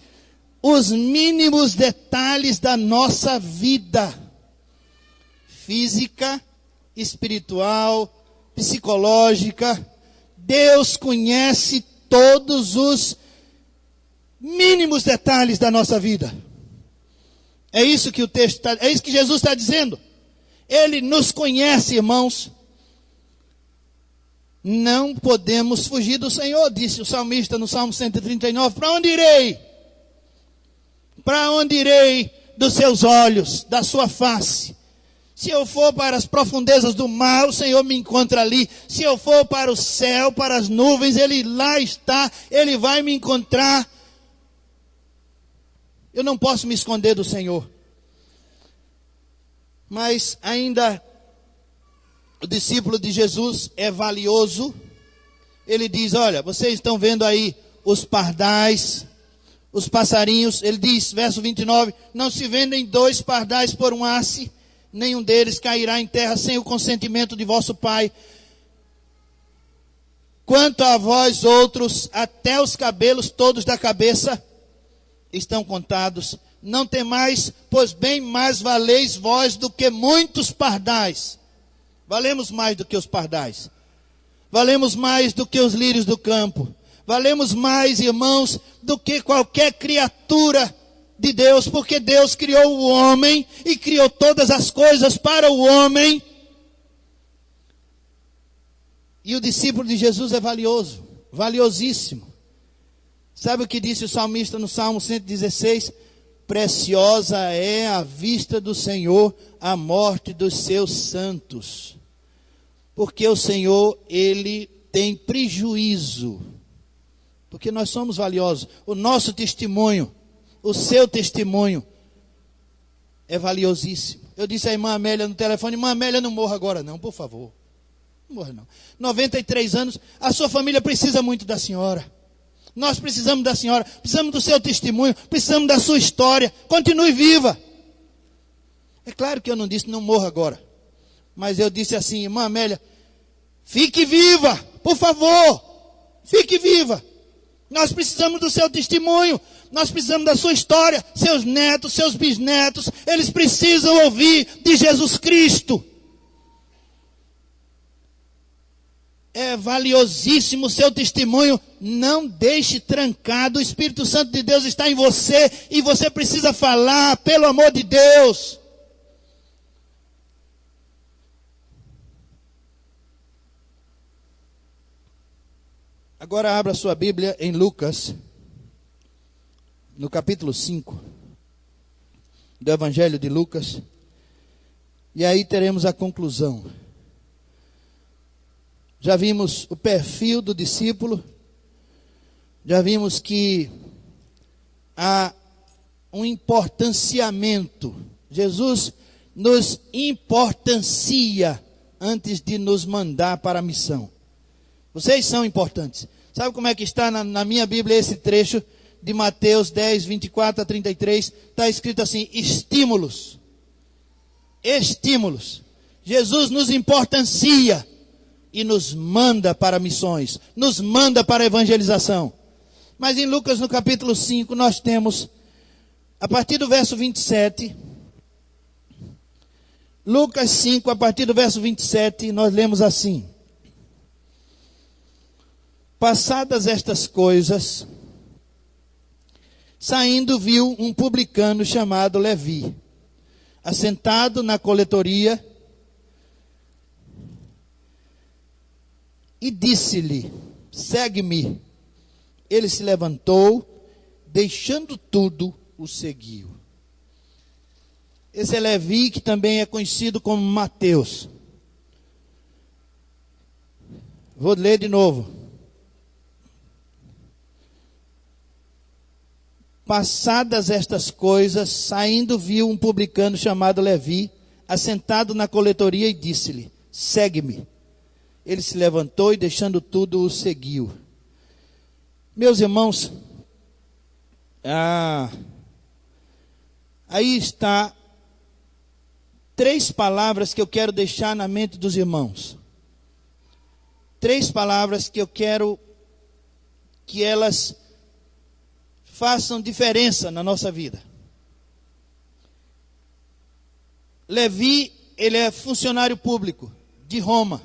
os mínimos detalhes da nossa vida. Física, espiritual, psicológica. Deus conhece todos os mínimos detalhes da nossa vida. É isso que o texto está, é isso que Jesus está dizendo. Ele nos conhece, irmãos. Não podemos fugir do Senhor, disse o salmista no Salmo 139. Para onde irei? Para onde irei dos seus olhos, da sua face? Se eu for para as profundezas do mar, o Senhor me encontra ali. Se eu for para o céu, para as nuvens, Ele lá está. Ele vai me encontrar. Eu não posso me esconder do Senhor. Mas ainda o discípulo de Jesus é valioso. Ele diz, olha, vocês estão vendo aí os pardais, os passarinhos. Ele diz, verso 29, não se vendem 2 pardais por um asse, nenhum deles cairá em terra sem o consentimento de vosso Pai. Quanto a vós outros, até os cabelos todos da cabeça estão contados. Não temais, pois bem mais valeis vós do que muitos pardais. Valemos mais do que os pardais. Valemos mais do que os lírios do campo. Valemos mais, irmãos, do que qualquer criatura de Deus, porque Deus criou o homem e criou todas as coisas para o homem. E o discípulo de Jesus é valioso, valiosíssimo. Sabe o que disse o salmista no Salmo 116? Preciosa é a vista do Senhor a morte dos seus santos. Porque o Senhor, Ele tem prejuízo. Porque nós somos valiosos. O nosso testemunho, o seu testemunho é valiosíssimo. Eu disse à irmã Amélia no telefone, irmã Amélia, não morra agora não, por favor. Não morra não. 93 anos, a sua família precisa muito da senhora. Nós precisamos da senhora, precisamos do seu testemunho, precisamos da sua história. Continue viva. É claro que eu não disse não morra agora. Mas eu disse assim, irmã Amélia, fique viva, por favor. Fique viva. Nós precisamos do seu testemunho. Nós precisamos da sua história. Seus netos, seus bisnetos, eles precisam ouvir de Jesus Cristo. É valiosíssimo o seu testemunho. Não deixe trancado. O Espírito Santo de Deus está em você e você precisa falar, pelo amor de Deus. Agora abra sua Bíblia em Lucas, no capítulo 5 do Evangelho de Lucas. E aí teremos a conclusão. Já vimos o perfil do discípulo, já vimos que há um importanciamento. Jesus nos importancia antes de nos mandar para a missão. Vocês são importantes. Sabe como é que está na minha Bíblia esse trecho de Mateus 10, 24 a 33? Está escrito assim: estímulos. Estímulos. Jesus nos importancia e nos manda para missões, nos manda para evangelização. Mas em Lucas, no capítulo 5, nós temos, a partir do verso 27, Lucas 5, a partir do verso 27, nós lemos assim: passadas estas coisas, saindo viu um publicano chamado Levi, assentado na coletoria, e disse-lhe: segue-me. Ele se levantou, deixando tudo, o seguiu. Esse é Levi, que também é conhecido como Mateus. Vou ler de novo. Passadas estas coisas, saindo viu um publicano chamado Levi, assentado na coletoria, e disse-lhe: segue-me. Ele se levantou e, deixando tudo, o seguiu. Meus irmãos, aí está 3 palavras que eu quero deixar na mente dos irmãos. 3 palavras que eu quero que elas façam diferença na nossa vida. Levi, ele é funcionário público de Roma.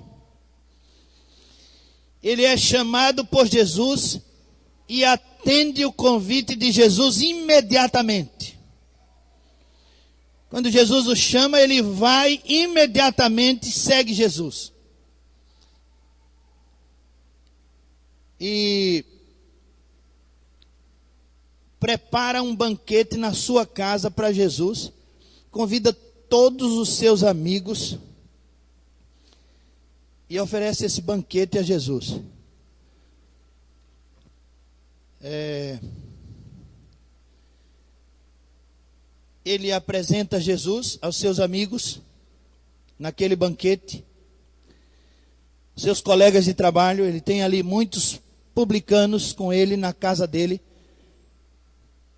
Ele é chamado por Jesus e atende o convite de Jesus imediatamente. Quando Jesus o chama, ele vai imediatamente e segue Jesus. E prepara um banquete na sua casa para Jesus, convida todos os seus amigos e oferece esse banquete a Jesus. Ele apresenta Jesus aos seus amigos naquele banquete, seus colegas de trabalho. Ele tem ali muitos publicanos com ele na casa dele.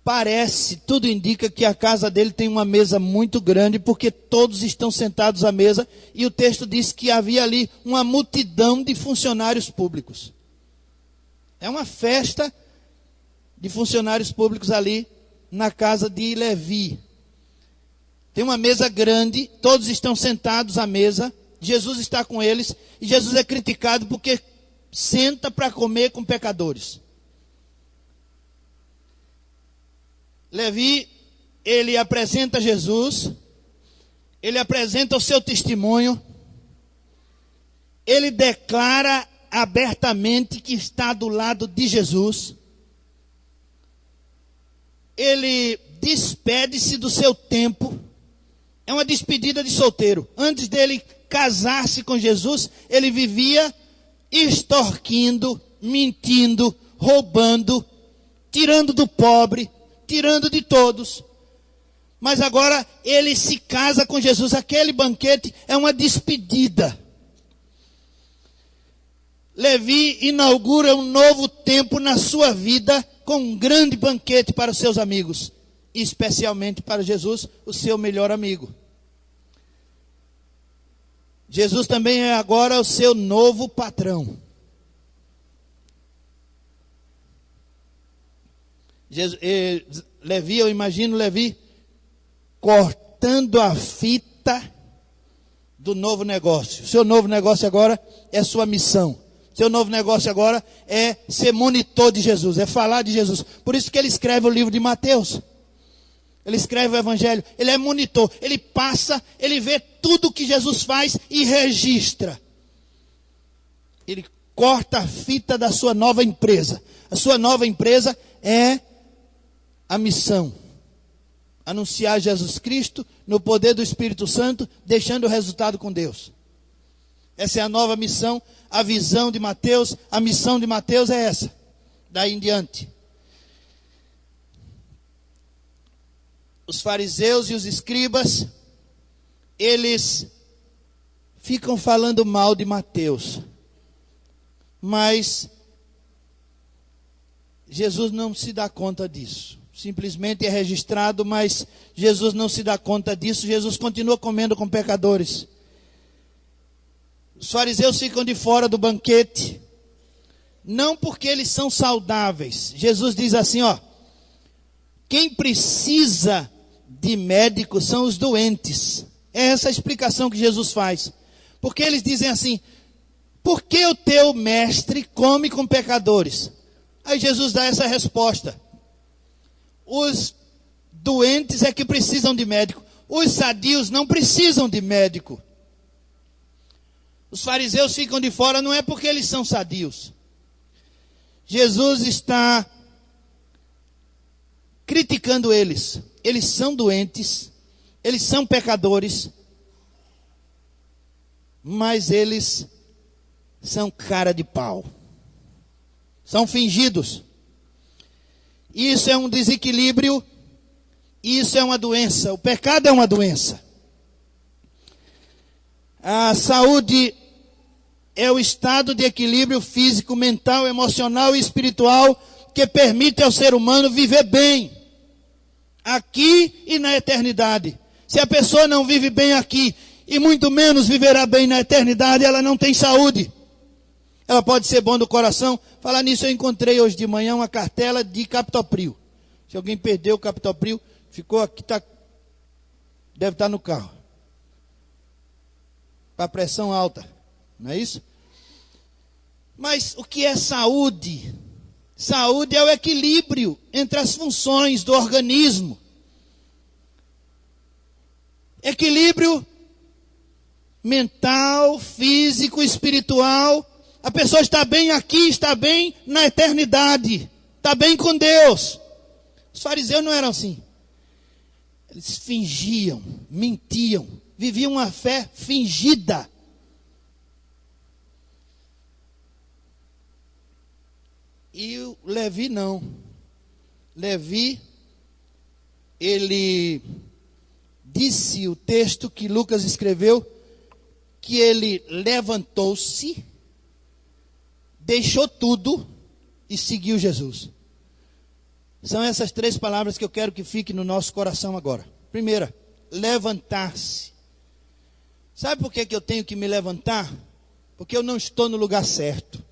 Parece, tudo indica que a casa dele tem uma mesa muito grande, porque todos estão sentados à mesa, e o texto diz que havia ali uma multidão de funcionários públicos. É uma festa de funcionários públicos ali na casa de Levi. Tem uma mesa grande, todos estão sentados à mesa, Jesus está com eles, e Jesus é criticado porque senta para comer com pecadores. Levi, ele apresenta Jesus, ele apresenta o seu testemunho, ele declara abertamente que está do lado de Jesus, ele despede-se do seu tempo, é uma despedida de solteiro. Antes dele casar-se com Jesus, ele vivia extorquindo, mentindo, roubando, tirando do pobre, tirando de todos. Mas agora ele se casa com Jesus. Aquele banquete é uma despedida. Levi inaugura um novo tempo na sua vida com um grande banquete para os seus amigos, especialmente para Jesus, o seu melhor amigo. Jesus também é agora o seu novo patrão. Levi, eu imagino Levi cortando a fita do novo negócio. Seu novo negócio agora é sua missão. Seu novo negócio agora é ser monitor de Jesus, é falar de Jesus. Por isso que ele escreve o livro de Mateus. Ele escreve o evangelho, ele é monitor, ele passa, ele vê tudo que Jesus faz e registra. Ele corta a fita da sua nova empresa. A sua nova empresa é a missão. Anunciar Jesus Cristo no poder do Espírito Santo, deixando o resultado com Deus. Essa é a nova missão, a visão de Mateus, a missão de Mateus é essa. daí em diante. Os fariseus e os escribas, eles ficam falando mal de Mateus. Mas Jesus não se dá conta disso. Simplesmente é registrado, mas Jesus não se dá conta disso. Jesus continua comendo com pecadores. Os fariseus ficam de fora do banquete, não porque eles são saudáveis. Jesus diz assim, ó: quem precisa de médico são os doentes. É essa a explicação que Jesus faz. Porque eles dizem assim: por que o teu mestre come com pecadores? Aí Jesus dá essa resposta: os doentes é que precisam de médico, os sadios não precisam de médico. Os fariseus ficam de fora não é porque eles são sadios. Jesus está criticando eles. Eles são doentes, eles são pecadores, mas eles são cara de pau. São fingidos. Isso é um desequilíbrio, isso é uma doença. O pecado é uma doença. A saúde é o estado de equilíbrio físico, mental, emocional e espiritual que permite ao ser humano viver bem, aqui e na eternidade. Se a pessoa não vive bem aqui, e muito menos viverá bem na eternidade, ela não tem saúde. Ela pode ser bom do coração. Falar nisso, eu encontrei hoje de manhã uma cartela de captopril. Se alguém perdeu o captopril, ficou aqui, deve estar no carro. Para pressão alta, não é isso? Mas o que é saúde? Saúde é o equilíbrio entre as funções do organismo. Equilíbrio mental, físico, espiritual. A pessoa está bem aqui, está bem na eternidade, está bem com Deus. Os fariseus não eram assim. Eles fingiam, mentiam, viviam uma fé fingida. E o Levi não. Levi, ele disse o texto que Lucas escreveu, que ele levantou-se, deixou tudo e seguiu Jesus. São essas três palavras que eu quero que fiquem no nosso coração agora. Primeira, levantar-se. Sabe por que eu tenho que me levantar? Porque eu não estou no lugar certo.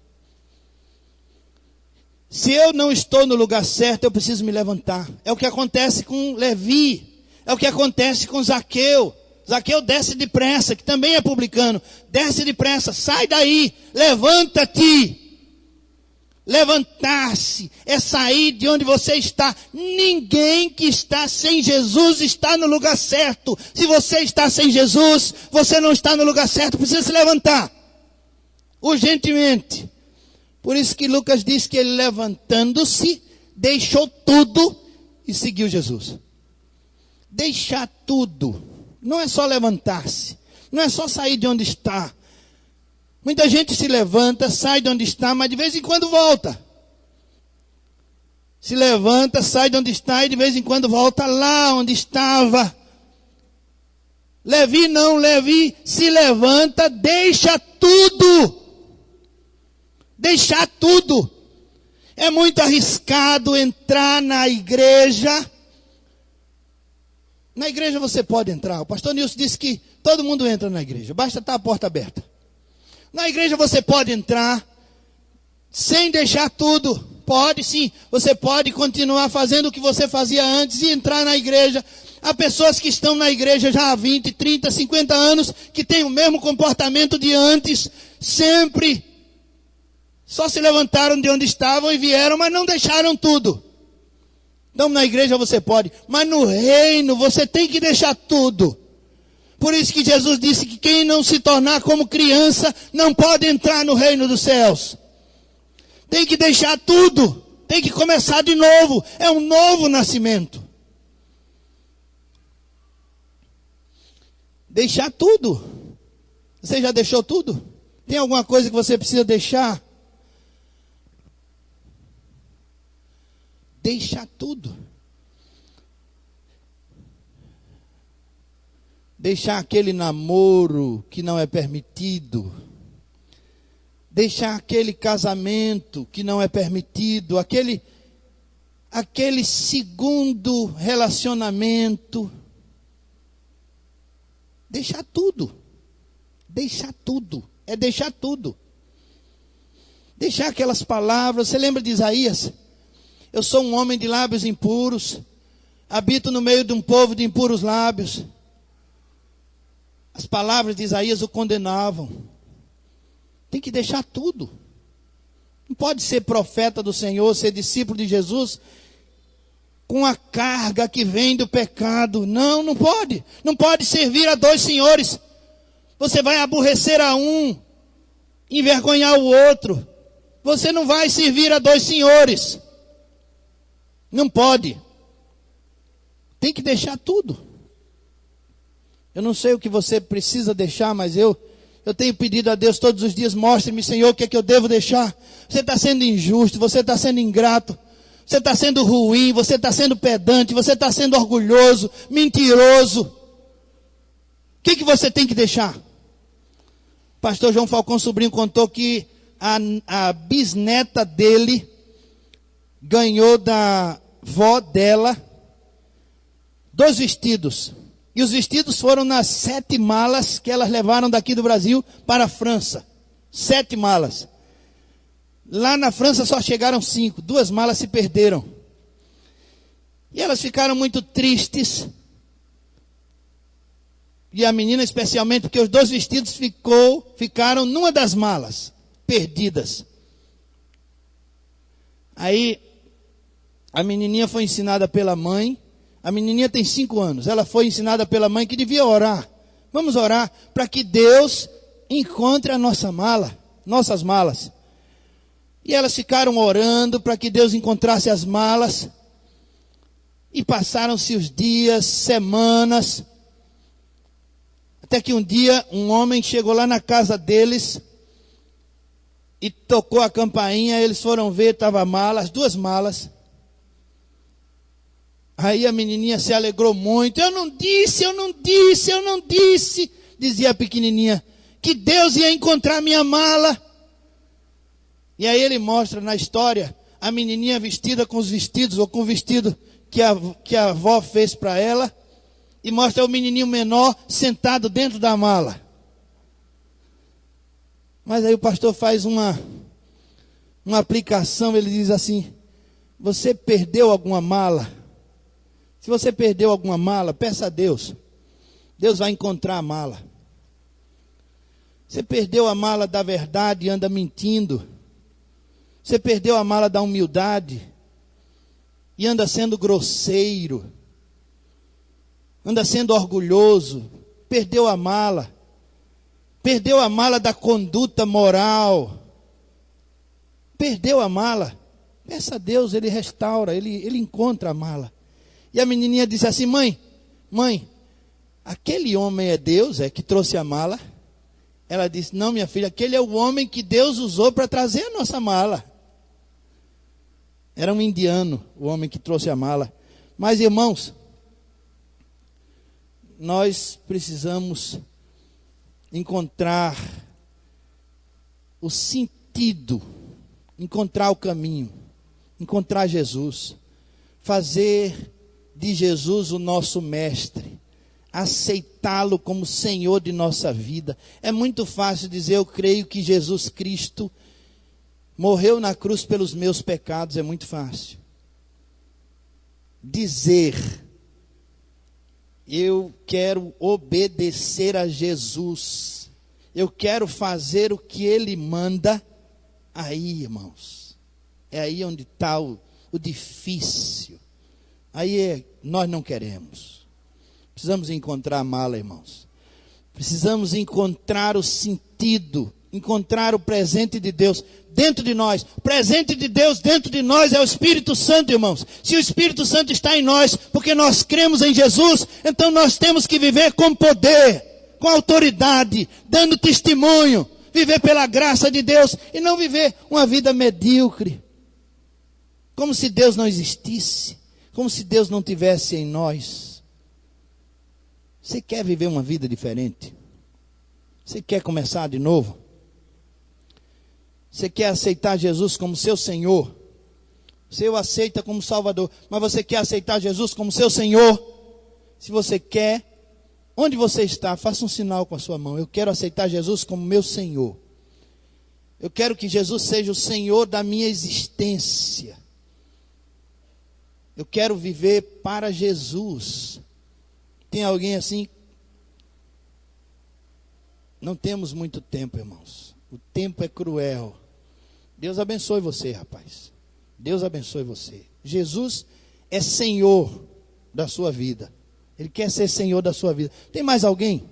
Se eu não estou no lugar certo, eu preciso me levantar. É o que acontece com Levi. É o que acontece com Zaqueu. Zaqueu desce depressa, que também é publicano. Desce depressa, sai daí, levanta-te. Levantar-se é sair de onde você está. Ninguém que está sem Jesus está no lugar certo. Se você está sem Jesus, você não está no lugar certo, precisa se levantar. Urgentemente. Por isso que Lucas diz que ele, levantando-se, deixou tudo e seguiu Jesus. Deixar tudo não é só levantar-se, não é só sair de onde está. Muita gente se levanta, sai de onde está, mas de vez em quando volta. Se levanta, sai de onde está e de vez em quando volta lá onde estava. Levi não, Levi se levanta, deixa tudo. Deixar tudo. É muito arriscado entrar na igreja. Na igreja você pode entrar. O pastor Nilson disse que todo mundo entra na igreja. Basta estar a porta aberta. Na igreja você pode entrar sem deixar tudo. Pode sim. Você pode continuar fazendo o que você fazia antes e entrar na igreja. Há pessoas que estão na igreja já há 20, 30, 50 anos que têm o mesmo comportamento de antes. Sempre. Só se levantaram de onde estavam e vieram, mas não deixaram tudo. Então na igreja você pode, mas no reino você tem que deixar tudo. Por isso que Jesus disse que quem não se tornar como criança não pode entrar no reino dos céus. Tem que deixar tudo, tem que começar de novo, é um novo nascimento. Deixar tudo. Você já deixou tudo? Tem alguma coisa que você precisa deixar? deixar tudo. Deixar aquele namoro que não é permitido. Deixar aquele casamento que não é permitido. Aquele segundo relacionamento. Deixar tudo. Deixar tudo. É deixar tudo. Deixar aquelas palavras. Você lembra de Isaías? Eu sou um homem de lábios impuros. Habito no meio de um povo de impuros lábios. As palavras de Isaías o condenavam. Tem que deixar tudo. Não pode ser profeta do Senhor, ser discípulo de Jesus, com a carga que vem do pecado. Não, não pode. Não pode servir a dois senhores. Você vai aborrecer a um, envergonhar o outro. Você não vai servir a dois senhores. Não pode. Tem que deixar tudo. Eu não sei o que você precisa deixar, mas eu tenho pedido a Deus todos os dias, mostre-me, Senhor, o que é que eu devo deixar. Você está sendo injusto, você está sendo ingrato, você está sendo ruim, você está sendo pedante, você está sendo orgulhoso, mentiroso. O que você tem que deixar? O pastor João Falcão Sobrinho contou que a bisneta dele ganhou da vó dela 2 vestidos. E os vestidos foram nas 7 malas que elas levaram daqui do Brasil para a França. 7 malas. Lá na França só chegaram 5. 2 malas se perderam. E elas ficaram muito tristes. E a menina especialmente, porque os 2 vestidos ficaram numa das malas, perdidas. Aí, a menininha foi ensinada pela mãe. A menininha tem 5 anos. Ela foi ensinada pela mãe que devia orar. Vamos orar para que Deus encontre a nossas malas. E elas ficaram orando para que Deus encontrasse as malas. E passaram-se os dias, semanas. Até que um dia um homem chegou lá na casa deles e tocou a campainha. Eles foram ver, estava a mala, as 2 malas. Aí a menininha se alegrou muito. Eu não disse, dizia a pequenininha, que Deus ia encontrar minha mala. E aí ele mostra na história a menininha vestida com os vestidos, ou com o vestido que a avó fez para ela. E mostra o menininho menor sentado dentro da mala. Mas aí o pastor faz uma aplicação, ele diz assim: você perdeu alguma mala? Se você perdeu alguma mala, peça a Deus. Deus vai encontrar a mala. Você perdeu a mala da verdade e anda mentindo. Você perdeu a mala da humildade e anda sendo grosseiro. Anda sendo orgulhoso. Perdeu a mala. Perdeu a mala da conduta moral. Perdeu a mala. Peça a Deus, Ele restaura, Ele encontra a mala. E a menininha disse assim: mãe, aquele homem é Deus, que trouxe a mala? Ela disse: não, minha filha, aquele é o homem que Deus usou para trazer a nossa mala. Era um indiano, o homem que trouxe a mala. Mas, irmãos, nós precisamos encontrar o sentido, encontrar o caminho, encontrar Jesus, fazer de Jesus o nosso mestre, aceitá-lo como Senhor de nossa vida. É muito fácil dizer: eu creio que Jesus Cristo morreu na cruz pelos meus pecados. É muito fácil dizer: eu quero obedecer a Jesus, eu quero fazer o que Ele manda. Aí, irmãos, é aí onde está o difícil. Aí nós não queremos. Precisamos encontrar a mala, irmãos. Precisamos encontrar o sentido, encontrar o presente de Deus dentro de nós. O presente de Deus dentro de nós é o Espírito Santo, irmãos. Se o Espírito Santo está em nós, porque nós cremos em Jesus, então nós temos que viver com poder, com autoridade, dando testemunho, viver pela graça de Deus e não viver uma vida medíocre. como se Deus não existisse, como se Deus não tivesse em nós. Você quer viver uma vida diferente? Você quer começar de novo? Você quer aceitar Jesus como seu Senhor? Você o aceita como Salvador, mas você quer aceitar Jesus como seu Senhor? Se você quer, onde você está, faça um sinal com a sua mão. Eu quero aceitar Jesus como meu Senhor. Eu quero que Jesus seja o Senhor da minha existência. Eu quero viver para Jesus. Tem alguém assim? Não temos muito tempo, irmãos. O tempo é cruel. Deus abençoe você, rapaz. Deus abençoe você. Jesus é Senhor da sua vida. Ele quer ser Senhor da sua vida. Tem mais alguém?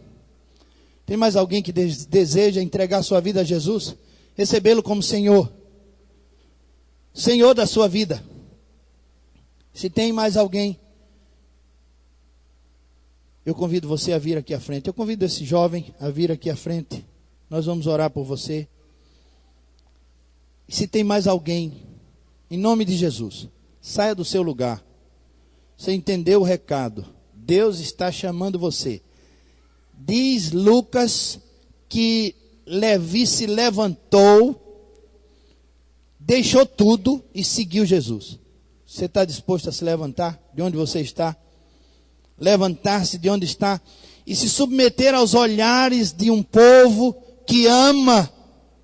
Tem mais alguém que deseja entregar sua vida a Jesus? Recebê-lo como Senhor. Senhor da sua vida. Se tem mais alguém, eu convido você a vir aqui à frente. Eu convido esse jovem a vir aqui à frente. Nós vamos orar por você. E se tem mais alguém, em nome de Jesus, saia do seu lugar. Você entendeu o recado? Deus está chamando você. Diz Lucas que Levi se levantou, deixou tudo e seguiu Jesus. Você está disposto a se levantar de onde você está? Levantar-se de onde está e se submeter aos olhares de um povo que ama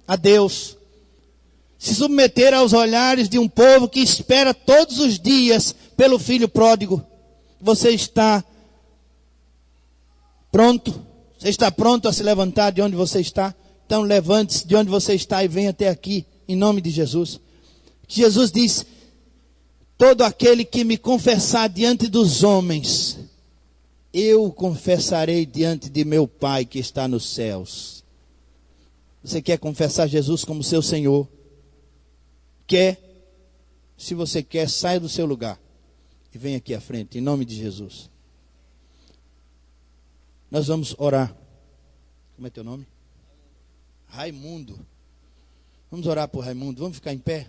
a Deus. Se submeter aos olhares de um povo que espera todos os dias pelo filho pródigo. Você está pronto? Você está pronto a se levantar de onde você está? Então levante-se de onde você está e venha até aqui, em nome de Jesus. Jesus diz: todo aquele que me confessar diante dos homens, eu o confessarei diante de meu Pai que está nos céus. Você quer confessar Jesus como seu Senhor? Quer? Se você quer, saia do seu lugar e venha aqui à frente, em nome de Jesus. Nós vamos orar. Como é teu nome? Raimundo. Vamos orar por Raimundo. Vamos ficar em pé?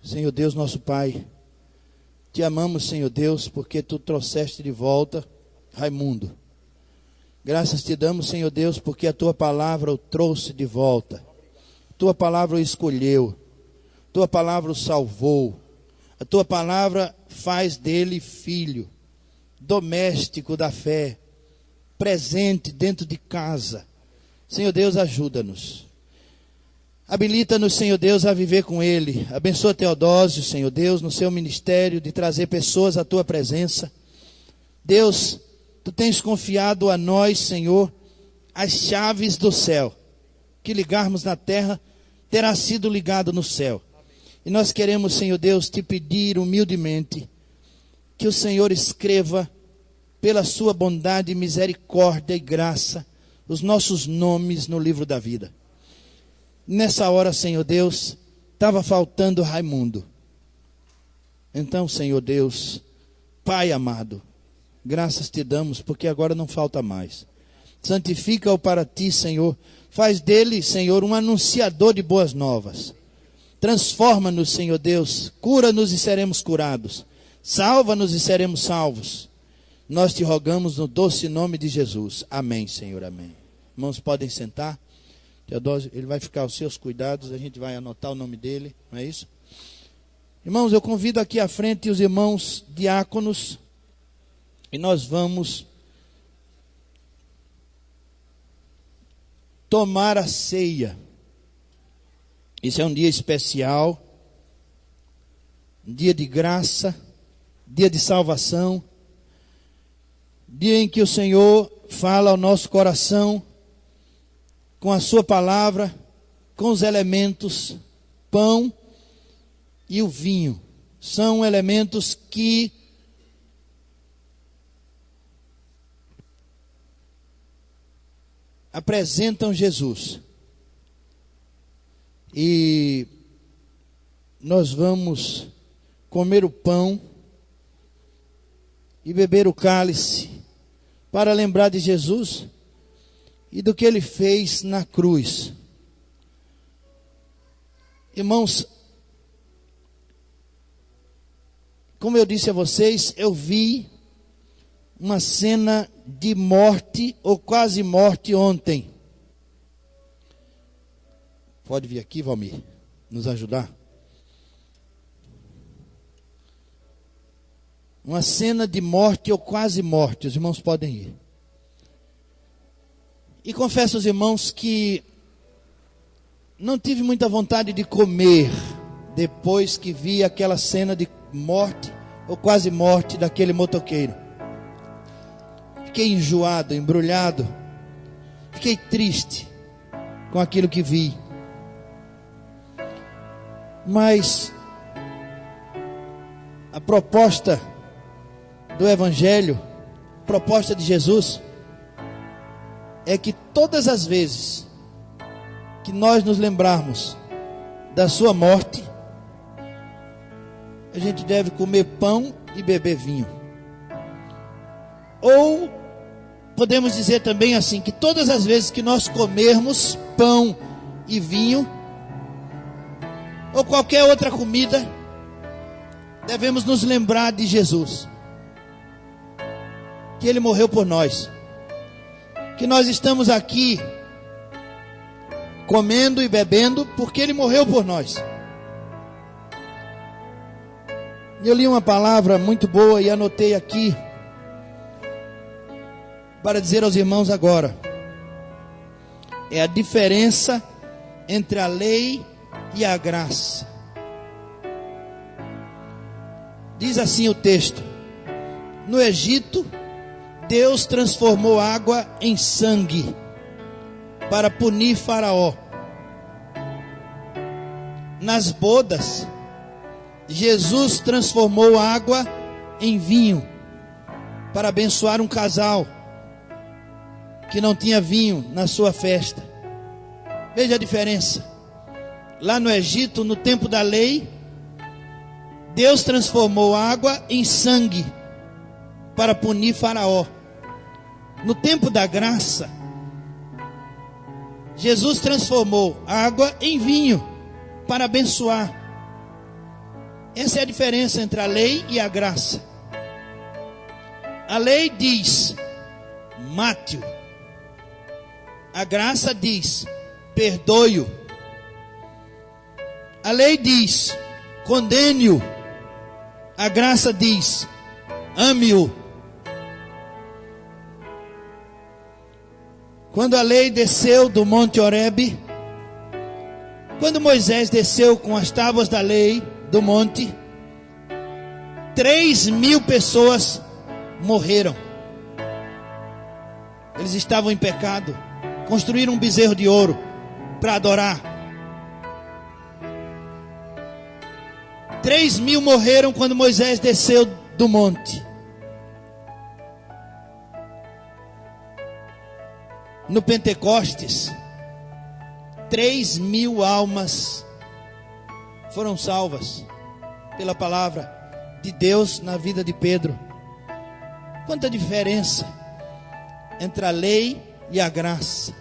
Senhor Deus, nosso Pai, te amamos, Senhor Deus, porque tu trouxeste de volta Raimundo. Graças te damos, Senhor Deus, porque a tua palavra o trouxe de volta. Tua palavra o escolheu. Tua palavra o salvou. A tua palavra faz dele filho, doméstico da fé, presente dentro de casa. Senhor Deus, ajuda-nos. Habilita-nos, Senhor Deus, a viver com ele. Abençoa Teodósio, Senhor Deus, no seu ministério de trazer pessoas à tua presença. Deus, tu tens confiado a nós, Senhor, as chaves do céu. Que ligarmos na terra, terá sido ligado no céu. E nós queremos, Senhor Deus, te pedir humildemente que o Senhor escreva, pela sua bondade, misericórdia e graça, os nossos nomes no livro da vida. Nessa hora, Senhor Deus, estava faltando Raimundo. Então, Senhor Deus, Pai amado, graças te damos, porque agora não falta mais. Santifica-o para ti, Senhor. Faz dele, Senhor, um anunciador de boas novas. Transforma-nos, Senhor Deus. Cura-nos e seremos curados. Salva-nos e seremos salvos. Nós te rogamos no doce nome de Jesus. Amém, Senhor, amém. Irmãos, podem sentar. Teodósio, ele vai ficar aos seus cuidados. A gente vai anotar o nome dele, não é isso? Irmãos, eu convido aqui à frente os irmãos diáconos. E nós vamos tomar a ceia. Esse é um dia especial, um dia de graça, dia de salvação, dia em que o Senhor fala ao nosso coração com a sua palavra, com os elementos, pão e o vinho. São elementos que apresentam Jesus. E nós vamos comer o pão e beber o cálice para lembrar de Jesus e do que ele fez na cruz. Irmãos, como eu disse a vocês, eu vi uma cena de morte ou quase morte ontem. Pode vir aqui, Valmir, nos ajudar? Uma cena de morte ou quase morte. Os irmãos podem ir. E confesso aos irmãos que não tive muita vontade de comer depois que vi aquela cena de morte ou quase morte daquele motoqueiro. Fiquei enjoado, embrulhado. Fiquei triste com aquilo que vi. Mas a proposta do Evangelho, a proposta de Jesus, é que todas as vezes que nós nos lembrarmos da sua morte, a gente deve comer pão e beber vinho. Ou podemos dizer também assim, que todas as vezes que nós comermos pão e vinho, ou qualquer outra comida, devemos nos lembrar de Jesus, que Ele morreu por nós, que nós estamos aqui comendo e bebendo porque Ele morreu por nós. Eu li uma palavra muito boa e anotei aqui para dizer aos irmãos agora. É a diferença entre a lei e a graça. Diz assim o texto: no Egito, Deus transformou água em sangue para punir Faraó. Nas bodas, Jesus transformou água em vinho para abençoar um casal que não tinha vinho na sua festa. Veja a diferença. Lá no Egito, no tempo da lei, Deus transformou água em sangue para punir Faraó. No tempo da graça, Jesus transformou água em vinho para abençoar. Essa é a diferença entre a lei e a graça. A lei diz: mate-o. A graça diz: perdoe-o. A lei diz: condene-o. A graça diz: ame-o. Quando a lei desceu do Monte Horebe, quando Moisés desceu com as tábuas da lei do monte, 3.000 pessoas morreram. Eles estavam em pecado. Construíram um bezerro de ouro para adorar. 3.000 morreram quando Moisés desceu do monte. No Pentecostes, 3.000 almas foram salvas pela palavra de Deus na vida de Pedro. Quanta diferença entre a lei e a graça.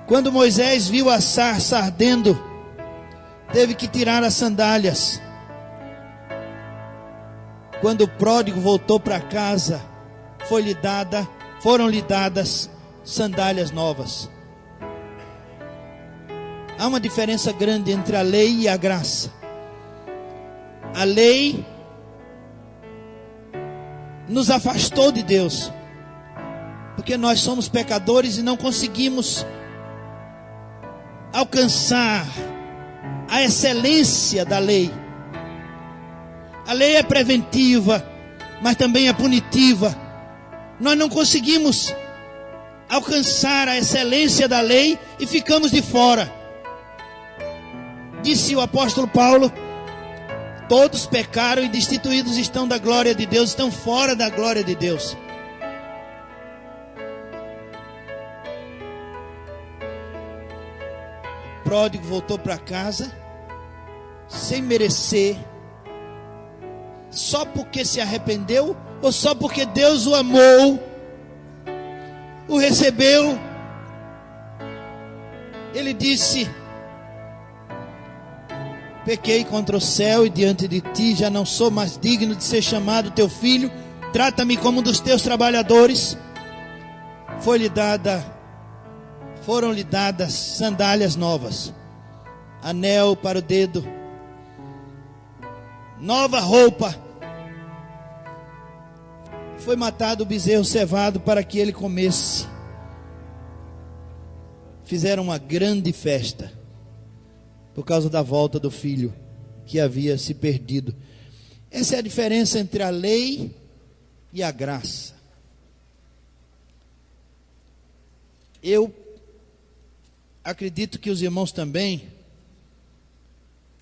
Quando Moisés viu a sarça ardendo, teve que tirar as sandálias. Quando o pródigo voltou para casa, foram lhe dadas sandálias novas. Há uma diferença grande entre a lei e a graça. A lei nos afastou de Deus, porque nós somos pecadores e não conseguimos alcançar a excelência da lei. A lei é preventiva, mas também é punitiva. Nós não conseguimos alcançar a excelência da lei e ficamos de fora. Disse o apóstolo Paulo: todos pecaram e destituídos estão da glória de Deus, estão fora da glória de Deus. O pródigo voltou para casa sem merecer, só porque se arrependeu ou só porque Deus o amou, o recebeu Ele disse: pequei contra o céu e diante de ti, já não sou mais digno de ser chamado teu filho. Trata-me como um dos teus trabalhadores. Foram-lhe dadas sandálias novas, anel para o dedo, nova roupa. Foi matado o bezerro cevado para que ele comesse. Fizeram uma grande festa por causa da volta do filho que havia se perdido. Essa é a diferença entre a lei e a graça. Eu acredito que os irmãos também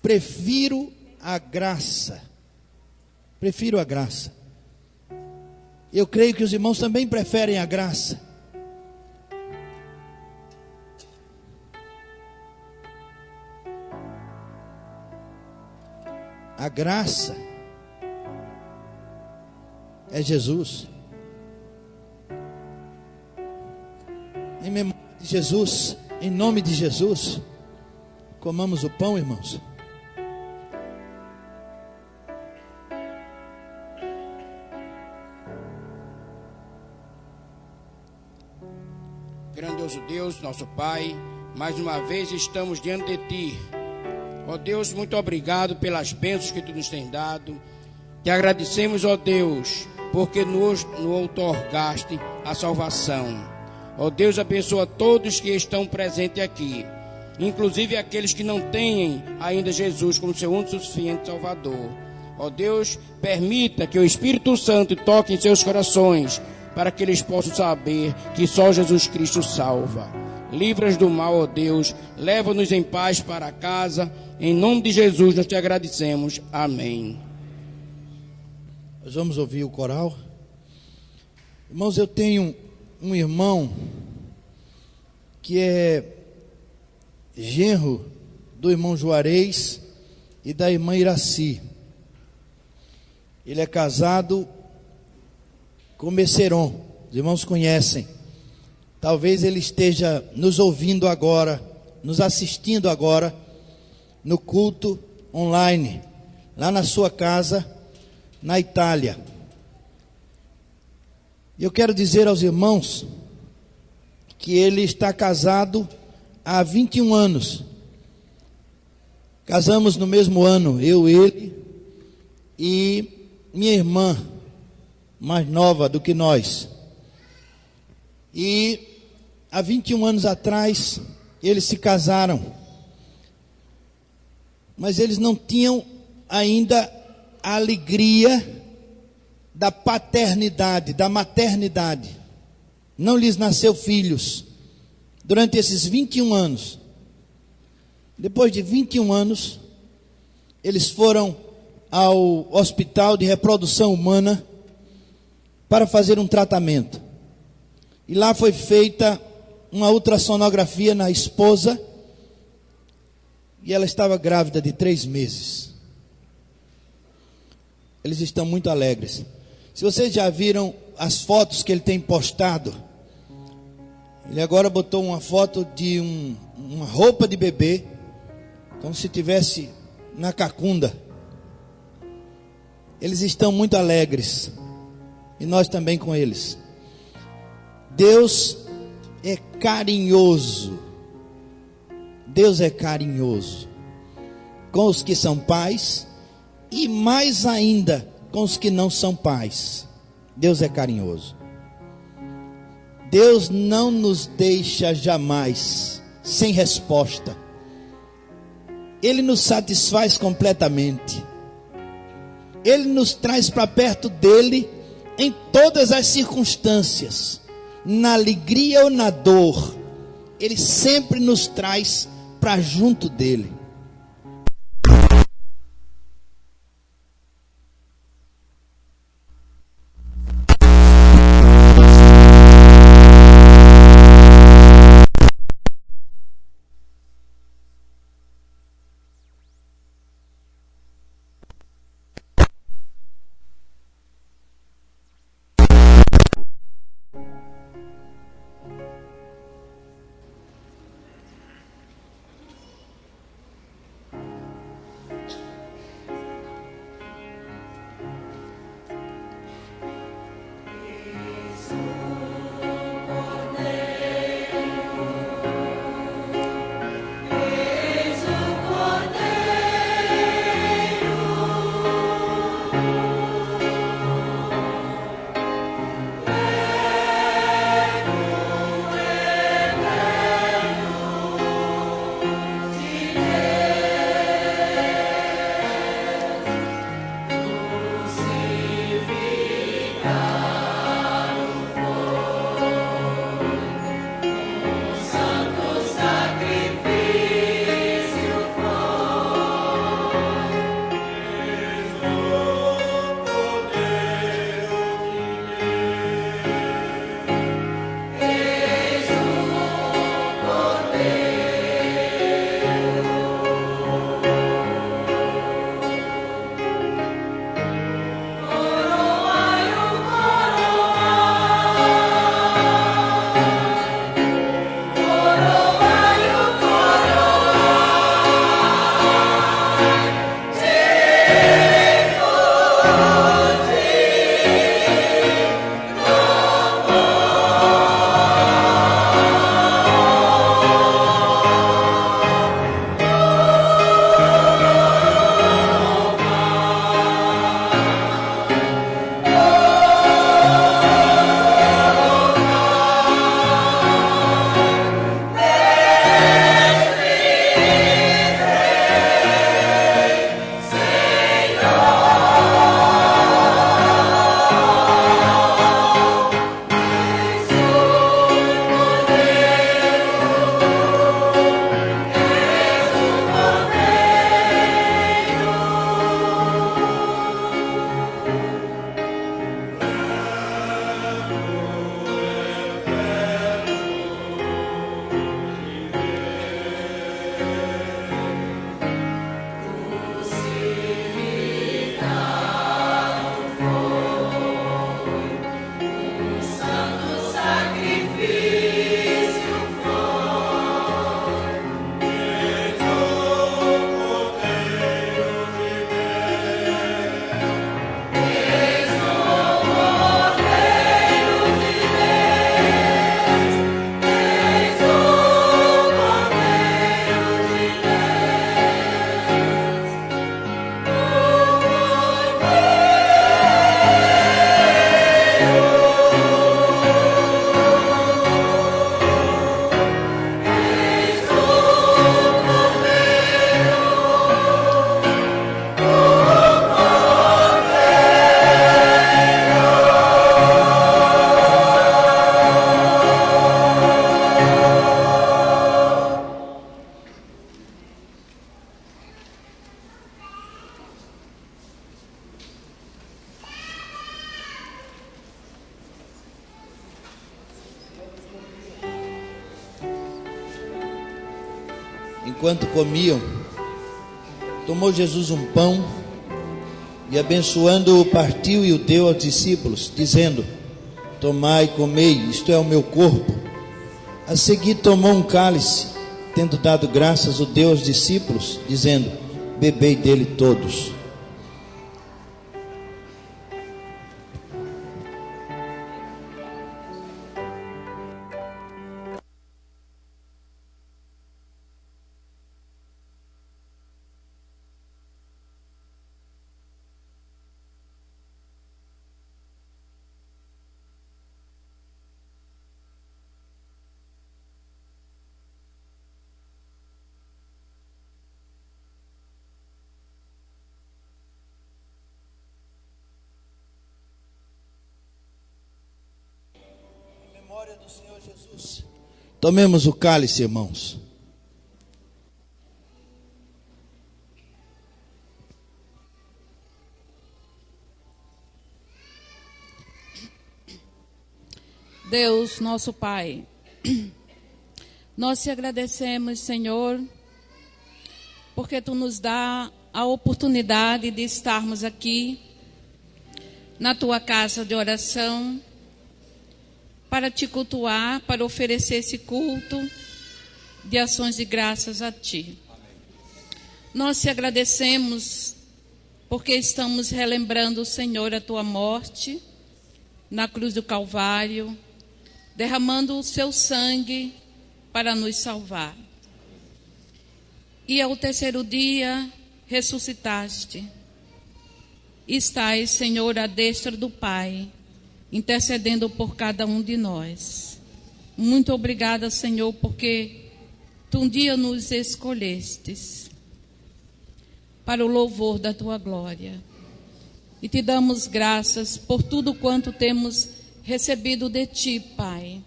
prefiro a graça. Prefiro a graça. Eu creio que os irmãos também preferem a graça. A graça é Jesus. Em memória de Jesus, em nome de Jesus, comamos o pão, irmãos. Grandioso Deus, nosso Pai, mais uma vez estamos diante de Ti. Ó Deus, muito obrigado pelas bênçãos que Tu nos tem dado. Te agradecemos, ó Deus, porque nos outorgaste a salvação. Ó Deus, abençoa todos que estão presentes aqui, inclusive aqueles que não têm ainda Jesus como seu único e suficiente Salvador. Ó Deus, permita que o Espírito Santo toque em seus corações, para que eles possam saber que só Jesus Cristo salva. Livra-nos do mal, ó Deus, leva-nos em paz para casa. Em nome de Jesus nós te agradecemos. Amém. Nós vamos ouvir o coral. Irmãos, eu tenho um irmão que é genro do irmão Juarez e da irmã Iraci. Ele é casado com Messeron. Os irmãos conhecem. Talvez ele esteja nos ouvindo agora, nos assistindo agora no culto online, lá na sua casa, na Itália. E eu quero dizer aos irmãos que ele está casado há 21 anos. Casamos no mesmo ano, eu, ele e minha irmã, mais nova do que nós. E há 21 anos atrás, eles se casaram. Mas eles não tinham ainda a alegria da paternidade, da maternidade. Não lhes nasceu filhos durante esses 21 anos. Depois de 21 anos, eles foram ao Hospital de Reprodução Humana para fazer um tratamento. E lá foi feita uma ultrassonografia na esposa, e ela estava grávida de 3 meses. Eles estão muito alegres. Se vocês já viram as fotos que ele tem postado, ele agora botou uma foto de uma roupa de bebê, como se estivesse na cacunda. Eles estão muito alegres, e nós também com eles. Deus é carinhoso. Deus é carinhoso com os que são pais e mais ainda com os que não são pais. Deus é carinhoso. Deus não nos deixa jamais sem resposta. Ele nos satisfaz completamente. Ele nos traz para perto dele em todas as circunstâncias, na alegria ou na dor. Ele sempre nos traz para junto dele. Enquanto comiam, tomou Jesus um pão e, abençoando-o, partiu e o deu aos discípulos, dizendo: tomai e comei, isto é o meu corpo. A seguir tomou um cálice, tendo dado graças, o deu aos discípulos, dizendo: bebei dele todos. Do Senhor Jesus. Tomemos o cálice, irmãos. Deus, nosso Pai, nós te agradecemos, Senhor, porque Tu nos dá a oportunidade de estarmos aqui na Tua casa de oração, para Te cultuar, para oferecer esse culto de ações de graças a Ti. Nós Te agradecemos porque estamos relembrando, Senhor, a Tua morte na cruz do Calvário, derramando o Seu sangue para nos salvar. E ao terceiro dia ressuscitaste. Estás, Senhor, à destra do Pai, intercedendo por cada um de nós. Muito obrigada, Senhor, porque Tu um dia nos escolhestes para o louvor da Tua glória. E Te damos graças por tudo quanto temos recebido de Ti, Pai.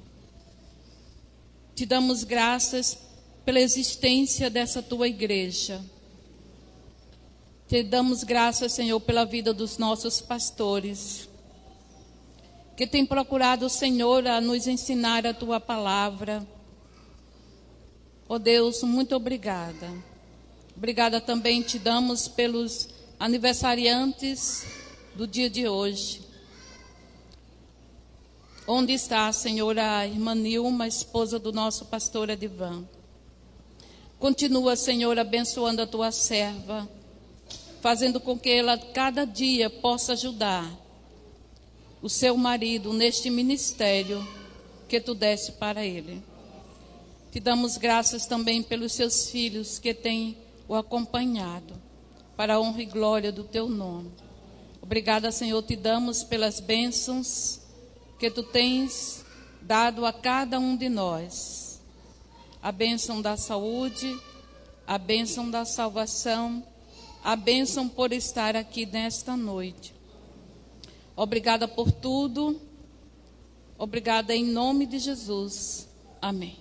Te damos graças pela existência dessa Tua igreja. Te damos graças, Senhor, pela vida dos nossos pastores, que tem procurado, Senhor, a nos ensinar a Tua palavra. Oh Deus, muito obrigada. Obrigada também Te damos pelos aniversariantes do dia de hoje. Onde está, Senhor, a irmã Nilma, esposa do nosso pastor Edivan. Continua, Senhor, abençoando a Tua serva, fazendo com que ela cada dia possa ajudar o seu marido neste ministério que Tu deste para ele. Te damos graças também pelos seus filhos que têm o acompanhado, para a honra e glória do Teu nome. Obrigada, Senhor, Te damos pelas bênçãos que Tu tens dado a cada um de nós. A bênção da saúde, a bênção da salvação, a bênção por estar aqui nesta noite. Obrigada por tudo. Obrigada em nome de Jesus. Amém.